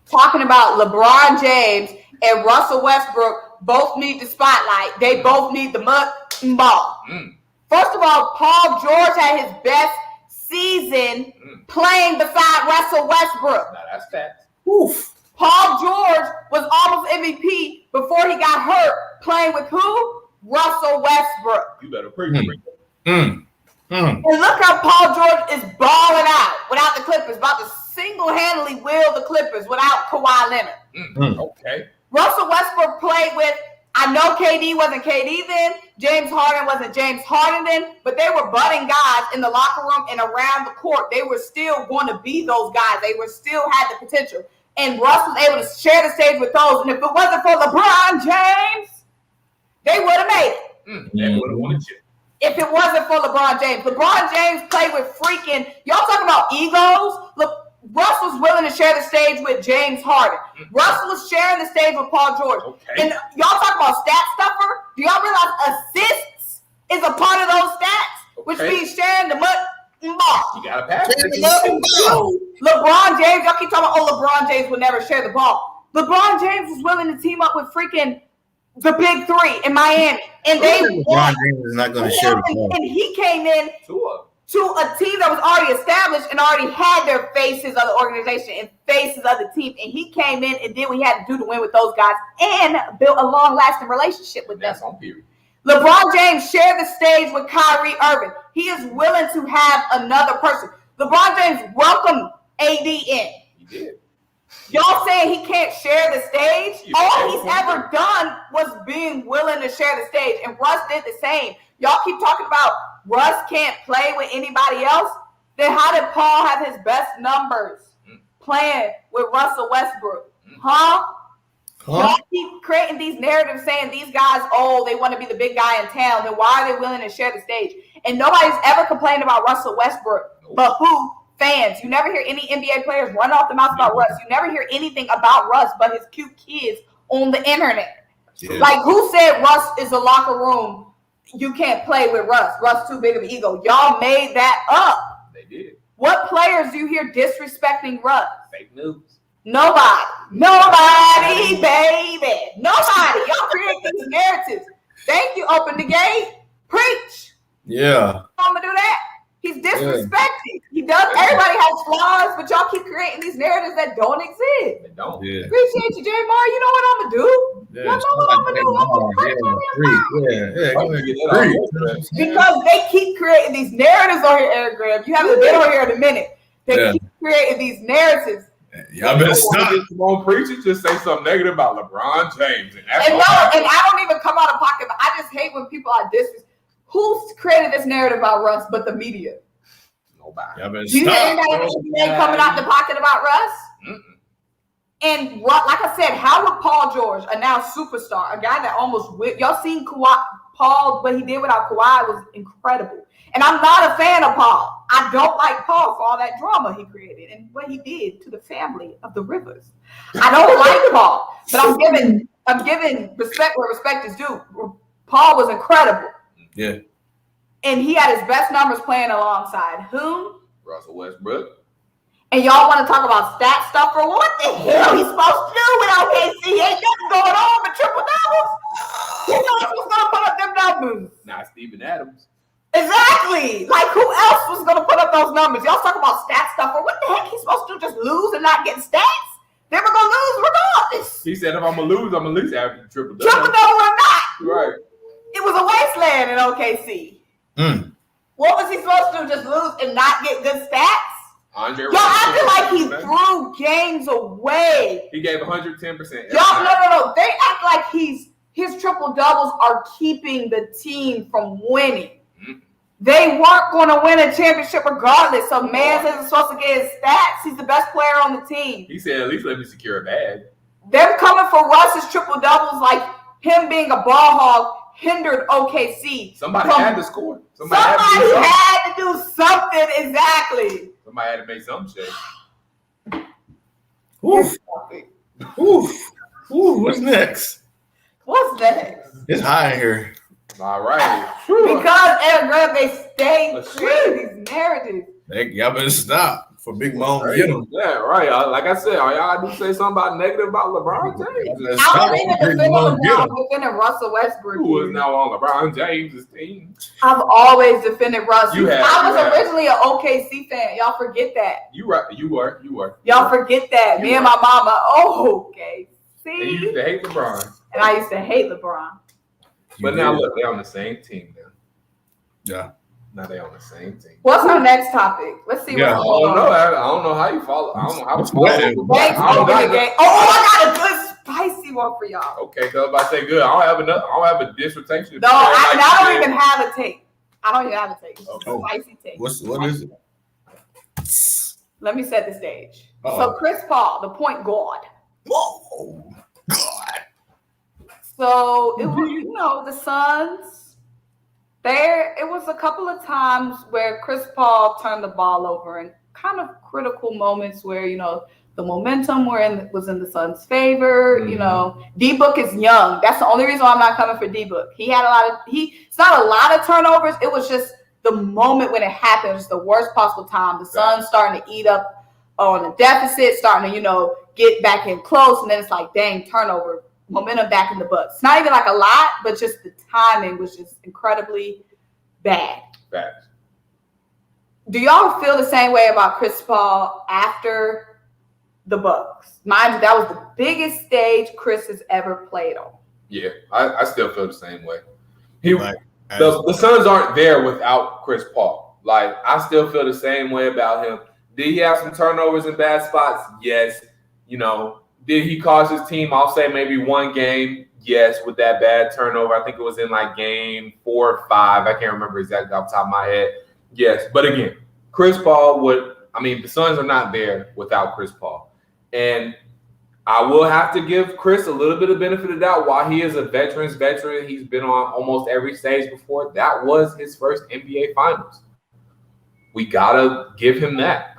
Speaker 1: Talking about LeBron James and Russell Westbrook both need the spotlight. They both need the mud ball. First of all, Paul George had his best season playing beside Russell Westbrook.
Speaker 2: Now that's facts.
Speaker 1: Oof. Paul George was almost MVP before he got hurt playing with who? Russell Westbrook.
Speaker 2: You better preach.
Speaker 1: And look how Paul George is balling out without the Clippers, about to single-handedly wheel the Clippers without Kawhi Leonard.
Speaker 2: Okay.
Speaker 1: Russell Westbrook played with, I know KD wasn't KD then, James Harden wasn't James Harden then, but they were budding guys in the locker room and around the court. They were still going to be those guys. They were still had the potential. And Russ was able to share the stage with those. And if it wasn't for LeBron James, they would have made it.
Speaker 2: They would have won it.
Speaker 1: If it wasn't for LeBron James. LeBron James played with freaking, y'all talking about egos? Look, Russ was willing to share the stage with James Harden. Russell was sharing the stage with Paul George. And y'all talk about stat stuffer. Do y'all realize assists is a part of those stats? Which means sharing the ball.
Speaker 2: You got to pass it.
Speaker 1: LeBron James, y'all keep talking about, LeBron James would never share the ball. LeBron James was willing to team up with freaking the big 3 in Miami. And they
Speaker 3: LeBron James is not going to share the ball.
Speaker 1: And he came in to a team that was already established and already had their faces of the organization and faces of the team. And he came in and did what he had to do to win with those guys and built a long-lasting relationship with them.
Speaker 2: That's on period.
Speaker 1: LeBron James shared the stage with Kyrie Irving. He is willing to have another person. LeBron James welcomed AD in.
Speaker 2: He did.
Speaker 1: Y'all saying he can't share the stage? All he's ever done was being willing to share the stage. And Russ did the same. Y'all keep talking about Russ can't play with anybody else. Then how did Paul have his best numbers playing with Russell Westbrook? Y'all keep creating these narratives saying these guys, they want to be the big guy in town. Then why are they willing to share the stage? And nobody's ever complained about Russell Westbrook. But who? Fans. You never hear any NBA players run off the mouth about Russ. You never hear anything about Russ but his cute kids on the internet. Like, who said Russ is a locker room? You can't play with Russ. Russ too big of an ego. Y'all made that up.
Speaker 2: They did.
Speaker 1: What players do you hear disrespecting Russ?
Speaker 2: Fake news.
Speaker 1: Nobody, baby. Nobody. Y'all create these narratives. Thank you. Open the gate. Preach.
Speaker 3: Yeah.
Speaker 1: I'm gonna do that. He's disrespecting. He does. Everybody has flaws, but y'all keep creating these narratives that don't exist.
Speaker 2: They don't.
Speaker 1: Yeah. Appreciate you, J. Mar. You know what I'm gonna do? Y'all know what I'm gonna do. Because they keep creating these narratives on here, Eric Graham. You haven't been on here in a minute. They keep creating these narratives.
Speaker 3: Y'all better stop.
Speaker 2: Won't preach it. Just say something negative about LeBron James. And
Speaker 1: I don't even come out of pocket. But I just hate when people are disrespectful. Who's created this narrative about Russ but the media?
Speaker 2: Nobody.
Speaker 1: Do you hear anybody coming out the pocket about Russ? And like I said, how would Paul George, a now superstar, a guy that almost y'all seen Kawhi Paul, what he did without Kawhi was incredible. And I'm not a fan of Paul. I don't like Paul for all that drama he created and what he did to the family of the Rivers. I don't like Paul, but I'm giving respect where respect is due. Paul was incredible.
Speaker 3: Yeah.
Speaker 1: And he had his best numbers playing alongside whom?
Speaker 2: Russell Westbrook.
Speaker 1: And y'all want to talk about stat stuff for what the hell he's supposed to do with OKC? Ain't nothing going on but triple doubles. Who else was going to put up them numbers?
Speaker 2: Not Steven Adams.
Speaker 1: Exactly. Like, who else was going to put up those numbers? Y'all talk about stat stuff for what the heck he's supposed to do? Just lose and not get stats? They were going to lose regardless.
Speaker 2: He said, if I'm going to lose, I'm going to lose after triple double.
Speaker 1: Triple double or not.
Speaker 2: Right.
Speaker 1: It was a wasteland in OKC. What was he supposed to do? Just lose and not get good stats?
Speaker 2: Andre
Speaker 1: Y'all acting like he threw games away.
Speaker 2: He gave 110%.
Speaker 1: Y'all, no. They act like his triple doubles are keeping the team from winning. They weren't going to win a championship regardless. So Mans isn't supposed to get his stats. He's the best player on the team.
Speaker 2: He said, at least let me secure a bag.
Speaker 1: Them coming for Russ's triple doubles, like him being a ball hog, hindered OKC.
Speaker 2: Somebody had to score.
Speaker 1: Somebody had to do something, exactly.
Speaker 2: Somebody had to make some shake.
Speaker 3: Oof. Oof. Ooh, what's next?
Speaker 1: What's next?
Speaker 3: It's high in here.
Speaker 2: All right.
Speaker 1: Because Adrian, they stay creating these narratives.
Speaker 3: Y'all better stop for Big Mom. Get him.
Speaker 2: Yeah, right. Like I said, all y'all do say something about negative about LeBron James.
Speaker 1: I don't even defend LeBron. I'm defending Russell Westbrook.
Speaker 2: Who is now on LeBron James' team?
Speaker 1: I've always defended Russ. I was
Speaker 2: originally
Speaker 1: originally an OKC fan. Y'all forget that.
Speaker 2: You were.
Speaker 1: Y'all forget that. Me and my mama, OKC.
Speaker 2: And you used to hate LeBron.
Speaker 1: And I used to hate LeBron.
Speaker 2: But now look, they're on the same team now.
Speaker 3: Yeah.
Speaker 2: Now they're on the same team.
Speaker 1: What's our next topic? Let's see.
Speaker 2: Yeah, I don't know how you follow. I don't know how to follow.
Speaker 1: I got a good spicy one for y'all.
Speaker 2: Okay, so if I say good, I don't have a dissertation.
Speaker 1: No, I don't even have a take. I don't even have a take.
Speaker 3: Okay.
Speaker 1: Spicy take.
Speaker 3: What is it?
Speaker 1: Let me set the stage.
Speaker 3: Uh-oh.
Speaker 1: So Chris Paul, the point guard.
Speaker 3: Whoa, God.
Speaker 1: So it was, the Suns. It was a couple of times where Chris Paul turned the ball over in kind of critical moments where, the momentum was in the Suns' favor.
Speaker 3: Mm-hmm.
Speaker 1: D-Book is young. That's the only reason why I'm not coming for D-Book. It's not a lot of turnovers. It was just the moment when it happened. It was the worst possible time. The Suns starting to eat up on the deficit, starting to, get back in close. And then it's like, dang, turnover. Momentum back in the Bucks. It's not even like a lot, but just the timing was just incredibly bad.
Speaker 2: Facts.
Speaker 1: Do y'all feel the same way about Chris Paul after the Bucks? Mind you, that was the biggest stage Chris has ever played on.
Speaker 2: Yeah, I still feel the same way. The Suns aren't there without Chris Paul. Like, I still feel the same way about him. Did he have some turnovers in bad spots? Yes. Did he cause his team, I'll say maybe one game? Yes, with that bad turnover. I think it was in like game 4 or 5. I can't remember exactly off the top of my head. Yes, but again, Chris Paul the Suns are not there without Chris Paul. And I will have to give Chris a little bit of benefit of doubt. While he is a veteran, he's been on almost every stage before. That was his first NBA Finals. We got to give him that.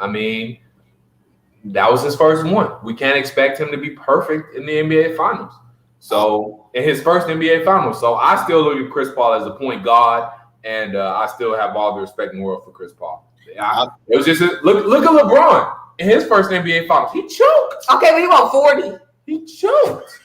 Speaker 2: That was his first one. We can't expect him to be perfect in the NBA Finals. So, in his first NBA Finals. So, I still look at Chris Paul as a point guard, and I still have all the respect in the world for Chris Paul. It was just look at LeBron in his first NBA Finals. He choked.
Speaker 1: Okay, well, he won 40.
Speaker 2: He choked.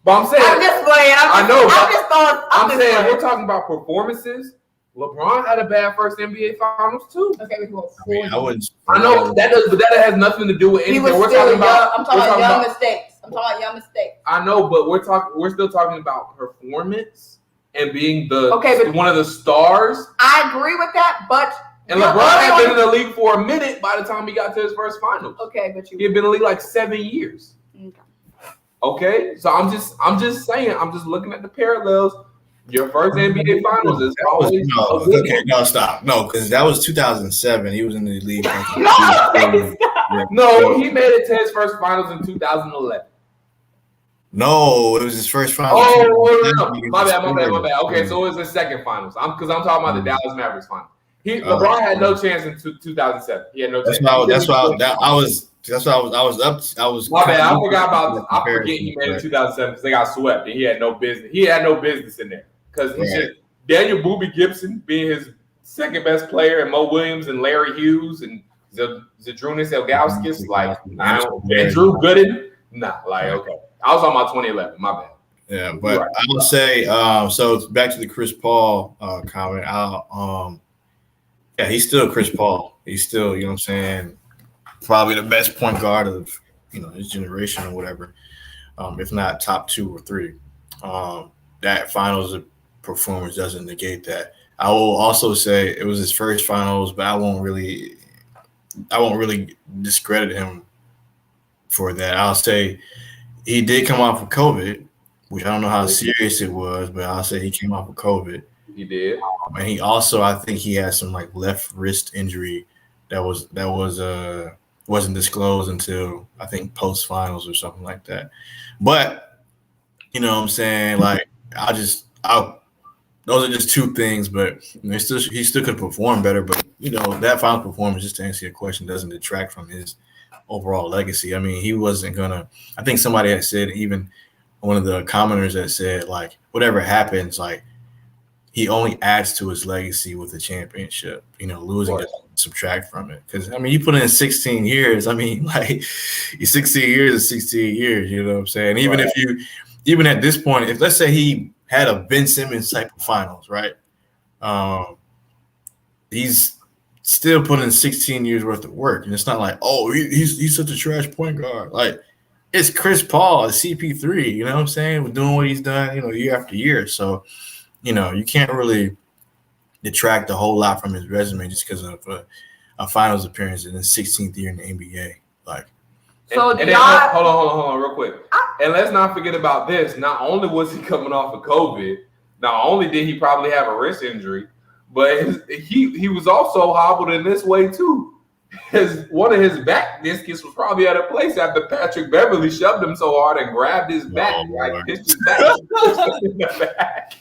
Speaker 2: But I'm saying,
Speaker 1: I'm just playing.
Speaker 2: I'm saying we're talking about performances. LeBron had a bad first NBA Finals too.
Speaker 1: Okay, we won 40.
Speaker 2: I know that does, but that has nothing to do with anything.
Speaker 1: I'm talking about young mistakes. I
Speaker 2: know, but we're still talking about performance and being one of the stars.
Speaker 1: I agree with that, but
Speaker 2: LeBron had been in the league for a minute by the time he got to his first Finals.
Speaker 1: Okay, but
Speaker 2: he had been in the league like 7 years. Okay, so I'm just saying, I'm just looking at the parallels. Your first NBA Finals is always
Speaker 3: stop. No, because that was 2007. He was in the league.
Speaker 2: No, he made it to his first Finals in 2011.
Speaker 3: No, it was his first finals.
Speaker 2: Oh, no. My bad. Okay, so it was his second finals. Because I'm talking about the Dallas Mavericks finals. LeBron had no chance in 2007. He had no chance.
Speaker 3: That's why I was.
Speaker 2: My bad. I forget he made it in 2007 because they got swept and he had no business. He had no business in there because Daniel Boobie Gibson being his second best player, and Mo Williams and Larry Hughes and Zydrunas Ilgauskas, and Drew Gooden. Nah, okay. I was on my 2011. My bad.
Speaker 3: Yeah, but I would say so. Back to the Chris Paul comment. Yeah, he's still Chris Paul. He's still, you know what I'm saying, probably the best point guard of his generation or whatever, if not top 2 or 3. That finals performance doesn't negate that. I will also say it was his first finals, but I won't really discredit him for that. I'll say he did come off of COVID, which I don't know how serious it was, but I'll say he came off of COVID.
Speaker 2: He did.
Speaker 3: And he also, I think he had some left wrist injury that wasn't disclosed until I think post finals or something like that. But you know what I'm saying, those are just 2 things, but he still could perform better. But that final performance, just to answer your question, doesn't detract from his overall legacy. I mean, he wasn't gonna. I think somebody had said, even one of the commenters that said, whatever happens, he only adds to his legacy with the championship. Losing doesn't subtract from it. Because you put in 16 years. 16 years is 16 years. You know what I'm saying? Even at this point, if let's say he had a Ben Simmons type of finals, right? He's still putting in 16 years worth of work, and it's not he's such a trash point guard. It's Chris Paul, it's CP3. You know what I'm saying? Doing what he's done, year after year. So. You can't really detract a whole lot from his resume just because of a finals appearance in his 16th year in the NBA.
Speaker 2: Hold on, real quick. And let's not forget about this. Not only was he coming off of COVID, not only did he probably have a wrist injury, but he was also hobbled in this way too. One of his back discus was probably at a place after Patrick Beverly shoved him so hard and grabbed his back, pitched his back in the back.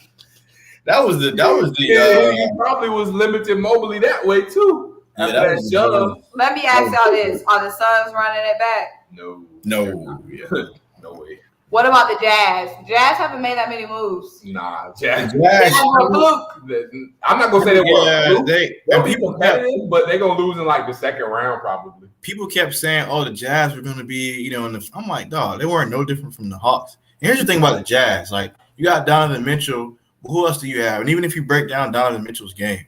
Speaker 3: That was the.
Speaker 2: He probably was limited mobility that way too.
Speaker 1: Let me ask y'all this: are the Suns running it back?
Speaker 2: No.
Speaker 3: No way.
Speaker 2: What
Speaker 1: about the Jazz? The Jazz haven't made that many moves.
Speaker 2: Nah, Jazz.
Speaker 1: I'm
Speaker 2: not gonna say they were.
Speaker 3: They'll be competitive,
Speaker 2: but they're gonna lose in the second round probably.
Speaker 3: People kept saying, "Oh, the Jazz were gonna be," I'm like, dog, they weren't no different from the Hawks. And here's the thing about the Jazz: you got Donovan Mitchell. Who else do you have? And even if you break down Donovan Mitchell's game,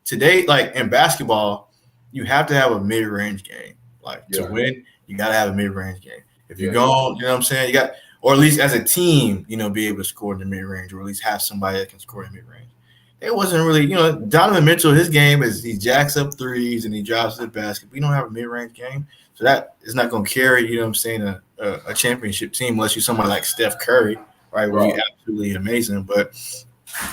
Speaker 3: today, in basketball, you have to have a mid-range game. To win, you got to have a mid-range game. If you're going, you know what I'm saying? You got, or at least as a team, be able to score in the mid-range, or at least have somebody that can score in mid-range. It wasn't really, Donovan Mitchell, his game is he jacks up threes and he drives to the basket. We don't have a mid-range game. So that is not going to carry, a championship team unless you're somebody like Steph Curry. Right, where you're absolutely amazing. But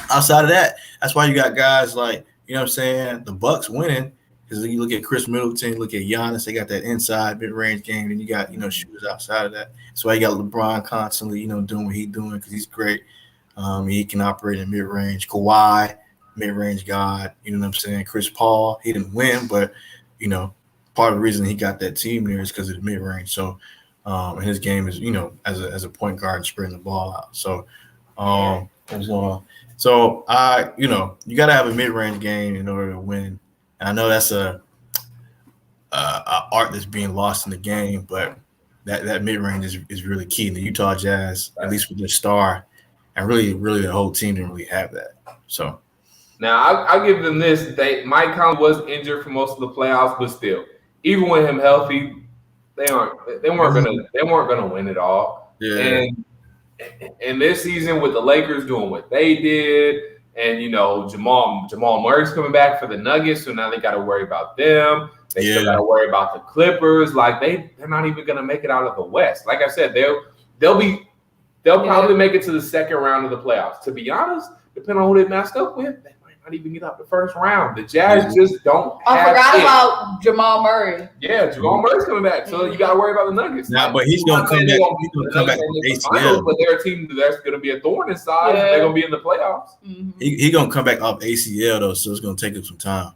Speaker 3: outside of that, that's why you got guys the Bucks winning, because you look at Chris Middleton, you look at Giannis, they got that inside mid-range game, and you got, shooters outside of that. That's why you got LeBron constantly, doing what he's doing because he's great. He can operate in mid-range. Kawhi, mid-range god, you know what I'm saying? Chris Paul, he didn't win, but, part of the reason he got that team there is because of the mid-range. So, and his game is, as a point guard and spreading the ball out. So, you got to have a mid-range game in order to win. And I know that's a art that's being lost in the game, but that mid-range is really key. And the Utah Jazz, at least with their star, and really the whole team didn't really have that. So
Speaker 2: now I'll give them this: Mike Conley was injured for most of the playoffs, but still, even with him healthy, they weren't gonna win it all.
Speaker 3: Yeah.
Speaker 2: And this season with the Lakers doing what they did, and Jamal Murray's coming back for the Nuggets, so now they got to worry about them. They still got to worry about the Clippers. They're not even gonna make it out of the West. Like I said, they'll probably make it to the second round of the playoffs. To be honest, depending on who they matched up with, they might not even get out the first round. The Jazz just don't.
Speaker 1: I forgot about Jamal Murray.
Speaker 2: Yeah, Jamal Murray's coming back, so you got to worry about the Nuggets.
Speaker 3: Nah, but he's gonna come back. He's gonna come back from ACL.
Speaker 2: But they're a team that's going to be a thorn in side. Yeah. They're going to be in the playoffs.
Speaker 3: He gonna come back off ACL though, so it's gonna take him some time.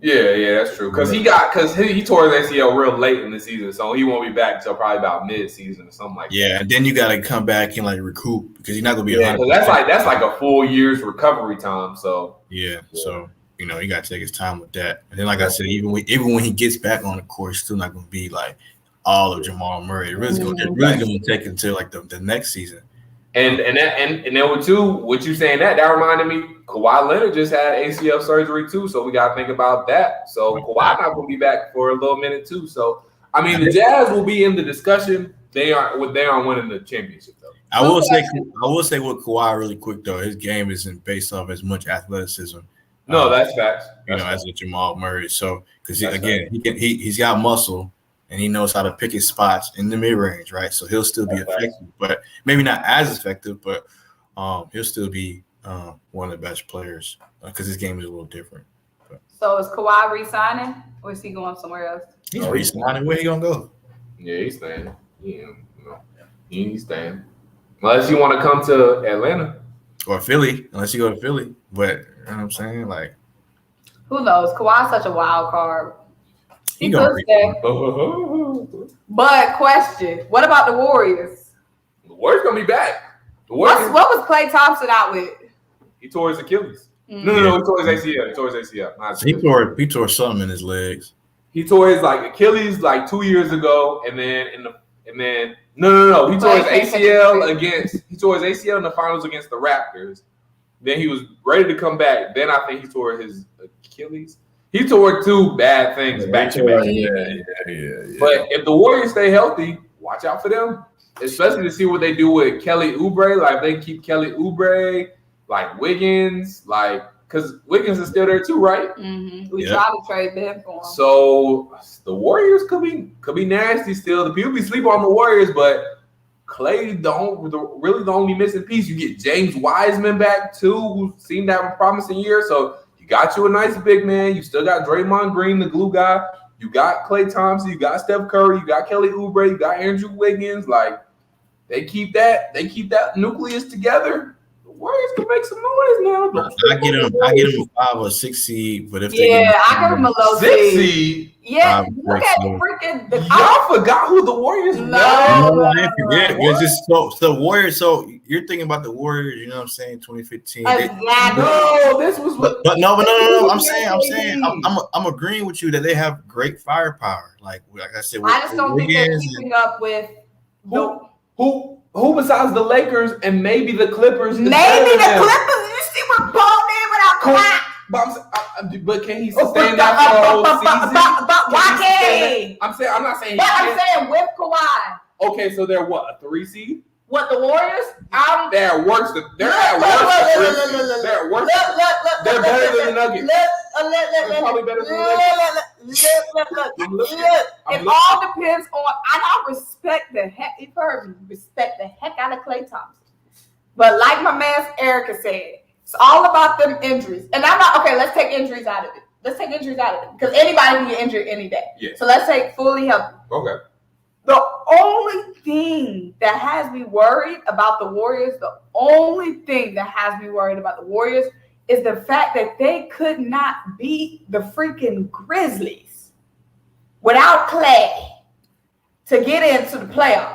Speaker 2: Yeah, that's true. Because he tore his ACL real late in the season, so he won't be back until probably about mid-season or something like that.
Speaker 3: Yeah, and then you got to come back and like recoup because he's not gonna be.
Speaker 2: Yeah, that's like a full year's recovery time. So
Speaker 3: so you know he got to take his time with that. And then, like I said, even when he gets back on the court, it's still not gonna be like all of Jamal Murray. It's really gonna take until like the next season.
Speaker 2: And then with you saying that reminded me, Kawhi Leonard just had ACL surgery too, so we got to think about that. So Kawhi not going to be back for a little minute too. So I mean, the Jazz will be in the discussion. They aren't winning the championship though. I will
Speaker 3: say with Kawhi really quick though, his game isn't based off as much athleticism.
Speaker 2: No, that's facts.
Speaker 3: As a Jamal Murray. So because he's got muscle. And he knows how to pick his spots in the mid-range, right? So he'll still be effective, but maybe not as effective, but he'll still be one of the best players because his game is a little different. But.
Speaker 1: So is Kawhi re-signing, or is he going somewhere else?
Speaker 3: He's re-signing. Where he gonna go?
Speaker 2: Yeah, he's staying. He's staying. Unless you want to come to Atlanta.
Speaker 3: Or Philly, unless you go to Philly. But, you know what I'm saying? Like,
Speaker 1: who knows? Kawhi's such a wild card. He could stay. But question, what about the Warriors?
Speaker 2: The Warriors going to be back.
Speaker 1: What was Klay Thompson out with?
Speaker 2: He tore his Achilles. No, he tore his ACL.
Speaker 3: He tore something in his legs.
Speaker 2: He tore his Achilles 2 years ago, and then no. He tore his ACL in the finals against the Raptors. Then he was ready to come back. Then I think he tore his Achilles. He tore two bad things back to back. Yeah. But if the Warriors stay healthy, watch out for them, especially to see what they do with Kelly Oubre. Like, they keep Kelly Oubre, like Wiggins, because Wiggins is still there too, right?
Speaker 1: Mm-hmm. We tried to trade them for him.
Speaker 2: So the Warriors could be nasty still. The people be sleeping on the Warriors, but Klay really the only missing piece. You get James Wiseman back too, who seemed to have a promising year. So got you a nice big man. You still got Draymond Green, the glue guy. You got Klay Thompson. You got Steph Curry. You got Kelly Oubre. You got Andrew Wiggins. Like, they keep that nucleus together. The Warriors can make some noise now.
Speaker 3: I get them a 5 or 6 seed, but if
Speaker 1: I give them a low
Speaker 2: 6 seed.
Speaker 1: Yeah, look at the freaking.
Speaker 2: Y'all forgot who the Warriors were.
Speaker 3: No, I didn't forget. It's just so the Warriors. So you're thinking about the Warriors, you know what I'm saying? 2015.
Speaker 2: No, this was what.
Speaker 3: But no. I'm saying, I'm agreeing with you that they have great firepower. Like I said,
Speaker 1: I just don't think they're keeping up with
Speaker 2: who besides the Lakers and maybe the Clippers.
Speaker 1: Maybe the Clippers. You see what Paul did without Kawhi.
Speaker 2: But can he sustain that for a whole season?
Speaker 1: Why can't he?
Speaker 2: I'm not saying.
Speaker 1: But I'm saying with Kawhi.
Speaker 2: Okay, so they're what, a 3 seed?
Speaker 1: What, the Warriors?
Speaker 2: They're worse than. They're at worse. They're better than the Nuggets. They're probably better than the Nuggets.
Speaker 1: It all depends on. I respect the heck. You've heard me respect the heck out of Klay Thompson, but like my man Erica said. It's all about them injuries. And I'm not, okay, let's take injuries out of it. Because anybody can get injured any day.
Speaker 2: Yeah.
Speaker 1: So let's take fully healthy.
Speaker 2: Okay.
Speaker 1: The only thing that has me worried about the Warriors, is the fact that they could not beat the freaking Grizzlies without Klay to get into the playoffs.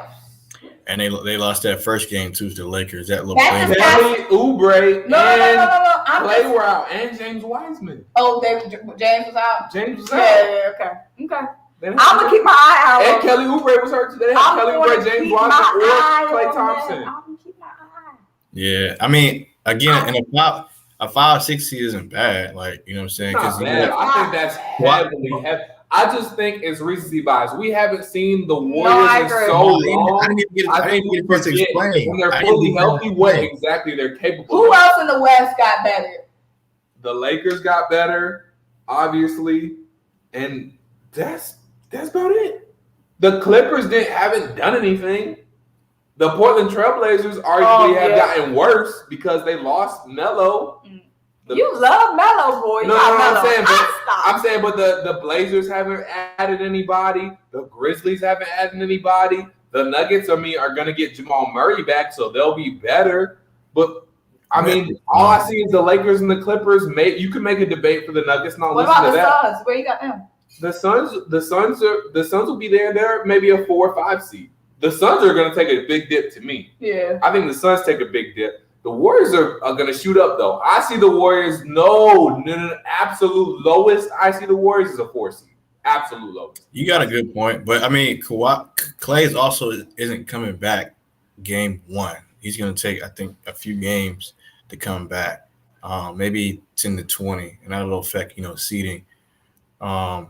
Speaker 3: And they lost that first game too to the Lakers. That little
Speaker 2: play. Kelly Oubre and Klay were out, and James Wiseman.
Speaker 1: Oh, James was out.
Speaker 2: Yeah,
Speaker 1: okay. I'm gonna keep my eye out.
Speaker 2: And Kelly Oubre was hurt today. Kelly Oubre, James Wiseman, or Klay Thompson.
Speaker 1: I'm gonna keep my eye.
Speaker 3: Yeah, I mean, again, in a 5-6 seed isn't bad. Like, you know what I'm saying?
Speaker 2: I think that's heavily. I just think it's recency bias. We haven't seen the Warriors in so long. I think we forget when they're fully healthy what exactly they're capable of.
Speaker 1: Who else in the West got better?
Speaker 2: The Lakers got better, obviously, and that's about it. The Clippers haven't done anything. The Portland Trailblazers arguably have gotten worse because they lost Melo.
Speaker 1: You love Mellow, boy.
Speaker 2: No, I'm saying, but the Blazers haven't added anybody. The Grizzlies haven't added anybody. The Nuggets, are going to get Jamal Murray back, so they'll be better. But I mean, all I see is the Lakers and the Clippers. You can make a debate for the Nuggets. Not
Speaker 1: what about the Suns? Where you got them?
Speaker 2: The Suns will be there. They're maybe a 4 or 5 seed. The Suns are going to take a big dip to me.
Speaker 1: Yeah,
Speaker 2: I think the Suns take a big dip. The Warriors are going to shoot up, though. I see the Warriors, no, absolute lowest. I see the Warriors as a 4 seed. Absolute lowest.
Speaker 3: You got a good point. But, I mean, Clay also isn't coming back game 1. He's going to take, I think, a few games to come back. Maybe 10 to 20. And that'll affect, seeding. And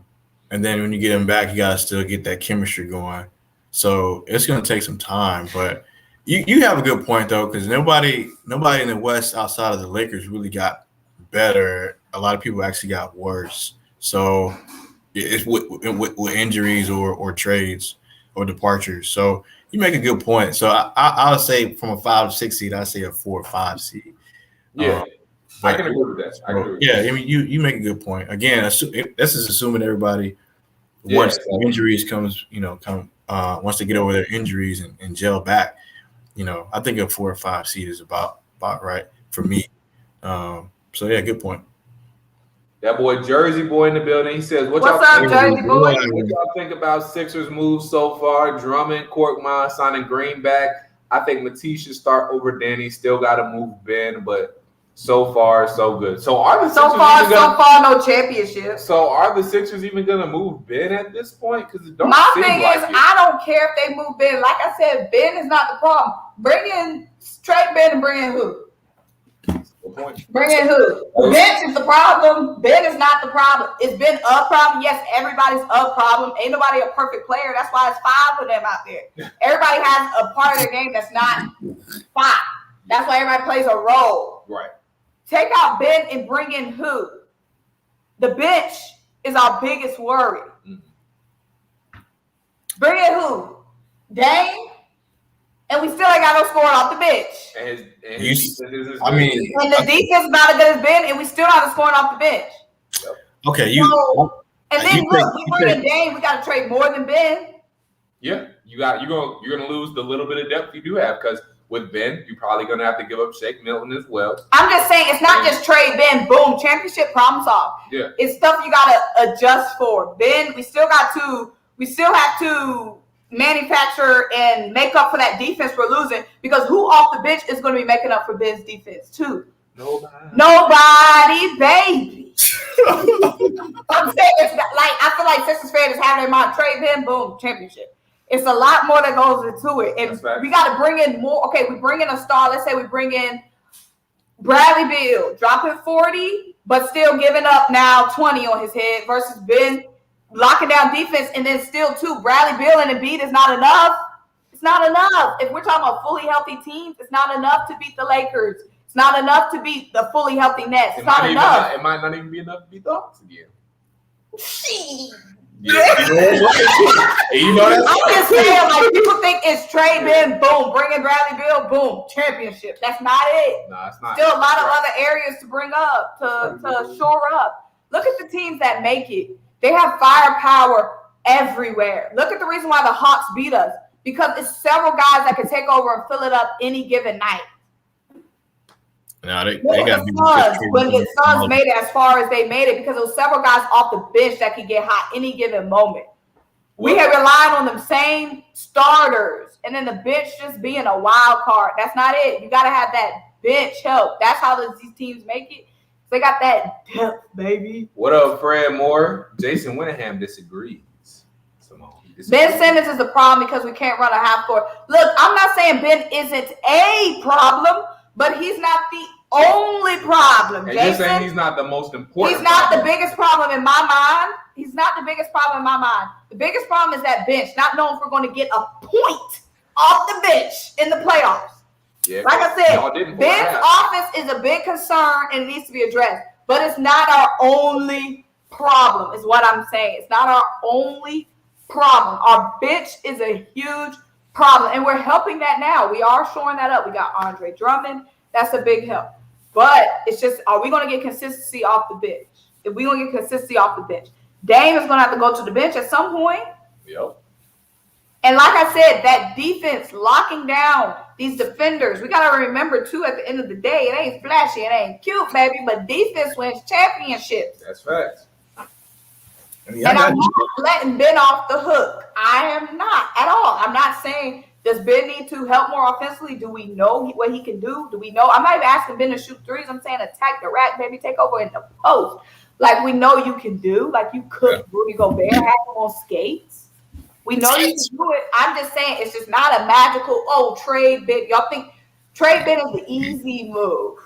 Speaker 3: then when you get him back, you got to still get that chemistry going. So it's going to take some time. But you have a good point, though, because nobody in the West outside of the Lakers really got better. A lot of people actually got worse. So it's with injuries or trades or departures. So you make a good point. So I would say from a 5 or 6 seed, I say a 4 or 5 seed.
Speaker 2: Yeah, I can agree with that.
Speaker 3: I mean, you make a good point. Again, this is assuming everybody once injuries comes, once they get over their injuries and gel back. I think a 4 or 5 seed is about right for me. So yeah, good point.
Speaker 2: That boy Jersey boy in the building. He says, "What's
Speaker 1: up, Jersey boy?
Speaker 2: What y'all think about Sixers moves so far? Drummond, KORKMAZ signing Green back. I think Matisse should start over Danny. Still got to move Ben, but so far so good. So are the Sixers
Speaker 1: no championship.
Speaker 2: So are the Sixers even gonna move Ben at this point? Because
Speaker 1: my thing is, I don't care if they move Ben. Like I said, Ben is not the problem. Bring in straight Ben and bring in who? Bring in who? Bench is the problem. Ben is not the problem. Is Ben a problem? Yes, everybody's a problem. Ain't nobody a perfect player. That's why it's 5 of them out there. Everybody has a part of their game that's not 5. That's why everybody plays a role.
Speaker 2: Right.
Speaker 1: Take out Ben and bring in who? The bench is our biggest worry. Mm-hmm. Bring in who? Dame? And we still ain't got no scoring off the bench.
Speaker 2: And the
Speaker 1: defense is not as good as Ben, and we still not scoring off the bench.
Speaker 3: Okay,
Speaker 1: and then look, we bring in Dame, we got to trade more than Ben.
Speaker 2: Yeah, you're gonna lose the little bit of depth you do have, because with Ben, you're probably gonna have to give up Shake Milton as well.
Speaker 1: I'm just saying, it's not just trade Ben, boom, championship, problem solved.
Speaker 2: Yeah, it's
Speaker 1: stuff you gotta adjust for. Ben, we still have to manufacture and make up for that defense we're losing, because who off the bench is going to be making up for Ben's defense too? Nobody, baby. I'm saying, it's like, I feel like Sixers fans is having in mind, trade Ben, boom, championship. It's a lot more that goes into it, and we got to bring in more. Okay, we bring in a star. Let's say we bring in Bradley Beal, dropping 40, but still giving up now 20 on his head, versus Ben locking down defense, and then still too, Bradley Beal and Embiid is not enough. It's not enough. If we're talking about fully healthy teams, it's not enough to beat the Lakers. It's not enough to beat the fully healthy Nets. It's not enough.
Speaker 2: It might not even be enough to beat the Hawks again.
Speaker 1: I'm just saying, like, people think it's trade Ben, boom, bring in Bradley Beal, boom, championship. That's not it.
Speaker 2: No, it's not.
Speaker 1: Still a lot of other areas to bring up, to shore up. Look at the teams that make it. They have firepower everywhere. Look at the reason why the Hawks beat us. Because it's several guys that can take over and fill it up any given night.
Speaker 3: No, they got
Speaker 1: when the Suns made it as far as they made it, because there was several guys off the bench that could get hot any given moment. We have relied on them same starters, and then the bench just being a wild card. That's not it. You got to have that bench help. That's how these teams make it. They got that depth, baby.
Speaker 2: What up, Fred Moore? Jason Winningham disagrees.
Speaker 1: Ben Simmons is the problem because we can't run a half court. Look, I'm not saying Ben isn't a problem, but he's not the only problem.
Speaker 2: And
Speaker 1: Jason,
Speaker 2: you're saying he's not the most important.
Speaker 1: He's not the biggest problem in my mind. He's not the biggest problem in my mind. The biggest problem is that bench, not knowing if we're going to get a point off the bench in the playoffs.
Speaker 2: Yeah,
Speaker 1: like I said, Ben's offense is a big concern and it needs to be addressed. But it's not our only problem, is what I'm saying. It's not our only problem. Our bench is a huge problem, and we're helping that now. We are shoring that up. We got Andre Drummond. That's a big help. But it's just, are we going to get consistency off the bench? If we're going to get consistency off the bench, Dame is going to have to go to the bench at some point.
Speaker 2: Yep.
Speaker 1: And like I said, that defense locking down these defenders. We got to remember, too, at the end of the day, it ain't flashy, it ain't cute, baby, but defense wins championships.
Speaker 2: That's facts.
Speaker 1: And I'm not letting Ben off the hook. I am not at all. I'm not saying, does Ben need to help more offensively? Do we know what he can do? Do we know? I'm not even asking Ben to shoot threes. I'm saying attack the rack, baby, take over in the post. Like we know you can do. Like you could Rudy Gobert have him on skates. We know you can do it. I'm just saying it's just not a magical, trade Ben. Y'all think trade Ben is the easy move.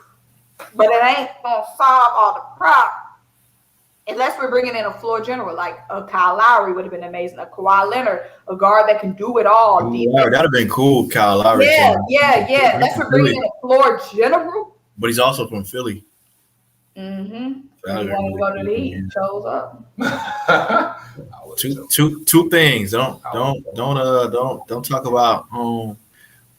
Speaker 1: But it ain't going to solve all the problems. Unless we're bringing in a floor general, like a Kyle Lowry would have been amazing. A Kawhi Leonard, a guard that can do it all.
Speaker 3: That would have been cool, Kyle Lowry.
Speaker 1: Yeah. Unless we're bringing in a floor general.
Speaker 3: But he's also from Philly.
Speaker 1: Mm-hmm. He wanted to go to the Heat and shows up.
Speaker 3: Two things. Don't talk about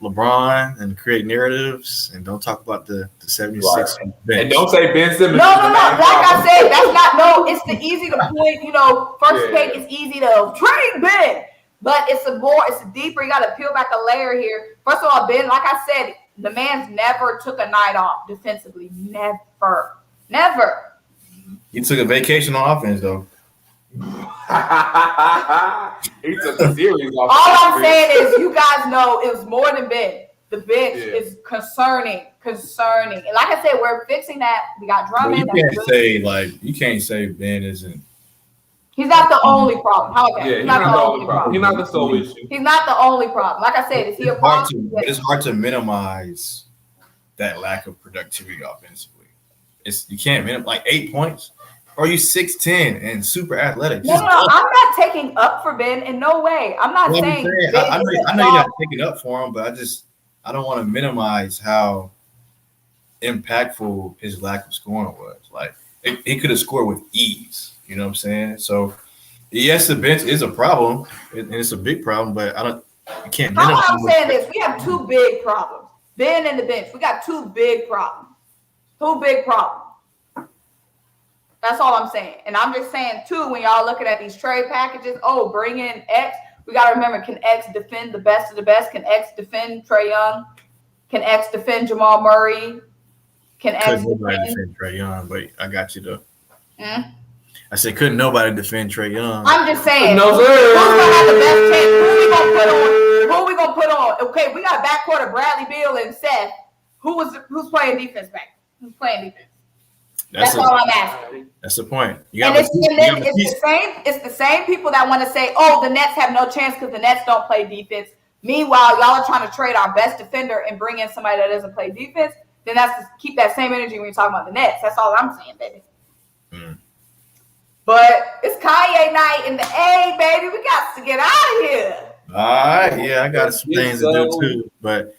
Speaker 3: LeBron and create narratives, and don't talk about the 76
Speaker 2: bench. And don't say Ben Simmons.
Speaker 1: No. Like I said, that's not it's the easy to point. First take is easy to trade Ben, but it's a deeper. You got to peel back a layer here. First of all, Ben, like I said, the man's never took a night off defensively. Never.
Speaker 3: He took a vacation on offense, though.
Speaker 2: He took a series off.
Speaker 1: All I'm saying is, you guys know it was more than Ben. The bench is concerning. And like I said, we're fixing that. We got Drummond.
Speaker 3: You can't say Ben isn't.
Speaker 1: He's not the only problem. How about that?
Speaker 2: He's not the only problem. He's not the sole issue.
Speaker 1: He's not the only problem. Like I said, is he a problem?
Speaker 3: It's hard to minimize that lack of productivity offensively. You can't minimize like 8 points. Or you 6'10" and super athletic?
Speaker 1: No, I'm not taking up for Ben in no way. I'm not saying.
Speaker 3: I know you're not taking up for him, but I don't want to minimize how impactful his lack of scoring was. Like he could have scored with ease. You know what I'm saying? So yes, the bench is a problem, and it's a big problem. But you can't.
Speaker 1: How I'm saying this, we have two big problems. Ben and the bench. We got two big problems. That's all I'm saying. And I'm just saying, too, when y'all looking at these trade packages, bring in X. We got to remember, can X defend the best of the best? Can X defend Trae Young? Can X defend Jamal Murray? Can X
Speaker 3: defend Trae Young? But I got you, though. I said, couldn't nobody defend Trae Young?
Speaker 1: I'm just saying.
Speaker 2: No, sir.
Speaker 1: Who's going to have the best chance? Who we going to put on? Okay, we got backcourt of Bradley Beal and Seth. Who's playing defense back? Who's playing defense? That's all I'm asking.
Speaker 3: That's the point.
Speaker 1: It's the same people that want to say, the Nets have no chance because the Nets don't play defense. Meanwhile, y'all are trying to trade our best defender and bring in somebody that doesn't play defense. Then that's to keep that same energy when you're talking about the Nets. That's all I'm saying, baby. But it's Kanye night in the A, baby. We got to get out of here.
Speaker 3: All right, yeah, I got some things to do too, but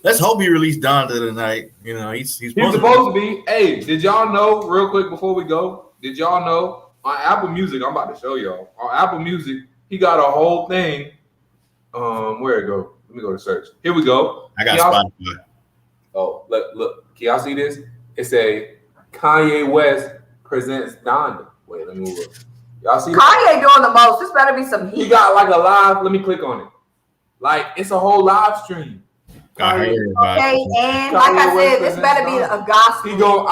Speaker 3: let's hope he released Donda tonight. He's supposed
Speaker 2: to be. Hey, did y'all know real quick before we go? Did y'all know on Apple Music? I'm about to show y'all on Apple Music. He got a whole thing. Where it go? Let me go to search. Here we go.
Speaker 3: I got Spotify.
Speaker 2: Oh, look. Can y'all see this? It's a Kanye West presents Donda. Wait, let me move up. Y'all see
Speaker 1: Kanye doing the most. This better be some heat.
Speaker 2: He got like a live. Let me click on it. Like it's a whole live stream.
Speaker 1: Okay, and like I said, this better be a gospel.
Speaker 2: He go.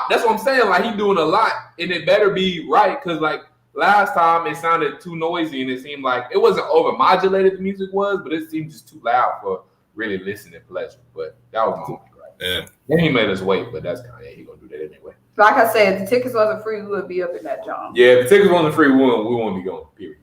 Speaker 2: That's what I'm saying. Like he doing a lot, and it better be right because like last time it sounded too noisy, and it seemed like it wasn't overmodulated. The music was, but it seemed just too loud for really listening pleasure. But that was my mic, right?
Speaker 3: Yeah.
Speaker 2: Then he made us wait, but that's Kanye. He gonna do that anyway.
Speaker 1: Like I said, if the tickets wasn't free, we would be up in that job.
Speaker 2: Yeah, if the tickets wasn't free, we won't be going. Period.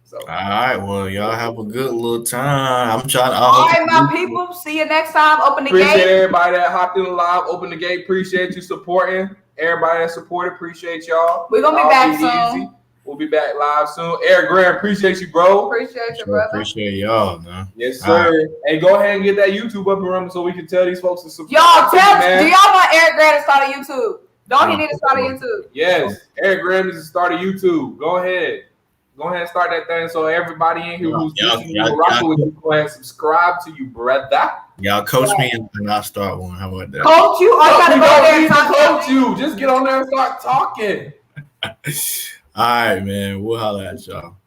Speaker 2: So.
Speaker 3: All right, well, y'all have a good little time.
Speaker 1: All right, my people. See you next time. Open the gate.
Speaker 2: Appreciate everybody that hopped in the live. Open the gate. Appreciate you supporting. Everybody that supported. Appreciate y'all.
Speaker 1: We're gonna be back soon.
Speaker 2: Easy. We'll be back live soon. Eric Graham, appreciate you, bro.
Speaker 1: Appreciate you, brother.
Speaker 3: Appreciate y'all, man.
Speaker 2: Yes, sir. Right. Hey, go ahead and get that YouTube up and running so we can tell these folks to support.
Speaker 1: Y'all, do y'all want Eric Graham to start a YouTube? Don't he need to start a YouTube?
Speaker 2: Yes, Eric Graham needs to start a YouTube. Go ahead. Go ahead and start that thing so everybody in here who's listening
Speaker 3: y'all,
Speaker 2: to Rocket with you, go ahead and subscribe to you, brother.
Speaker 3: Y'all coach me and I'll start one. How about that?
Speaker 1: Coach you, I gotta
Speaker 2: You
Speaker 1: go
Speaker 2: don't
Speaker 1: there
Speaker 2: need
Speaker 1: and
Speaker 2: to
Speaker 1: talk
Speaker 2: coach you. Just get on there and start talking.
Speaker 3: All right, man. We'll holler at y'all.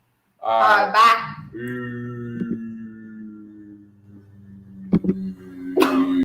Speaker 2: All right.
Speaker 1: Bye.
Speaker 2: Peace.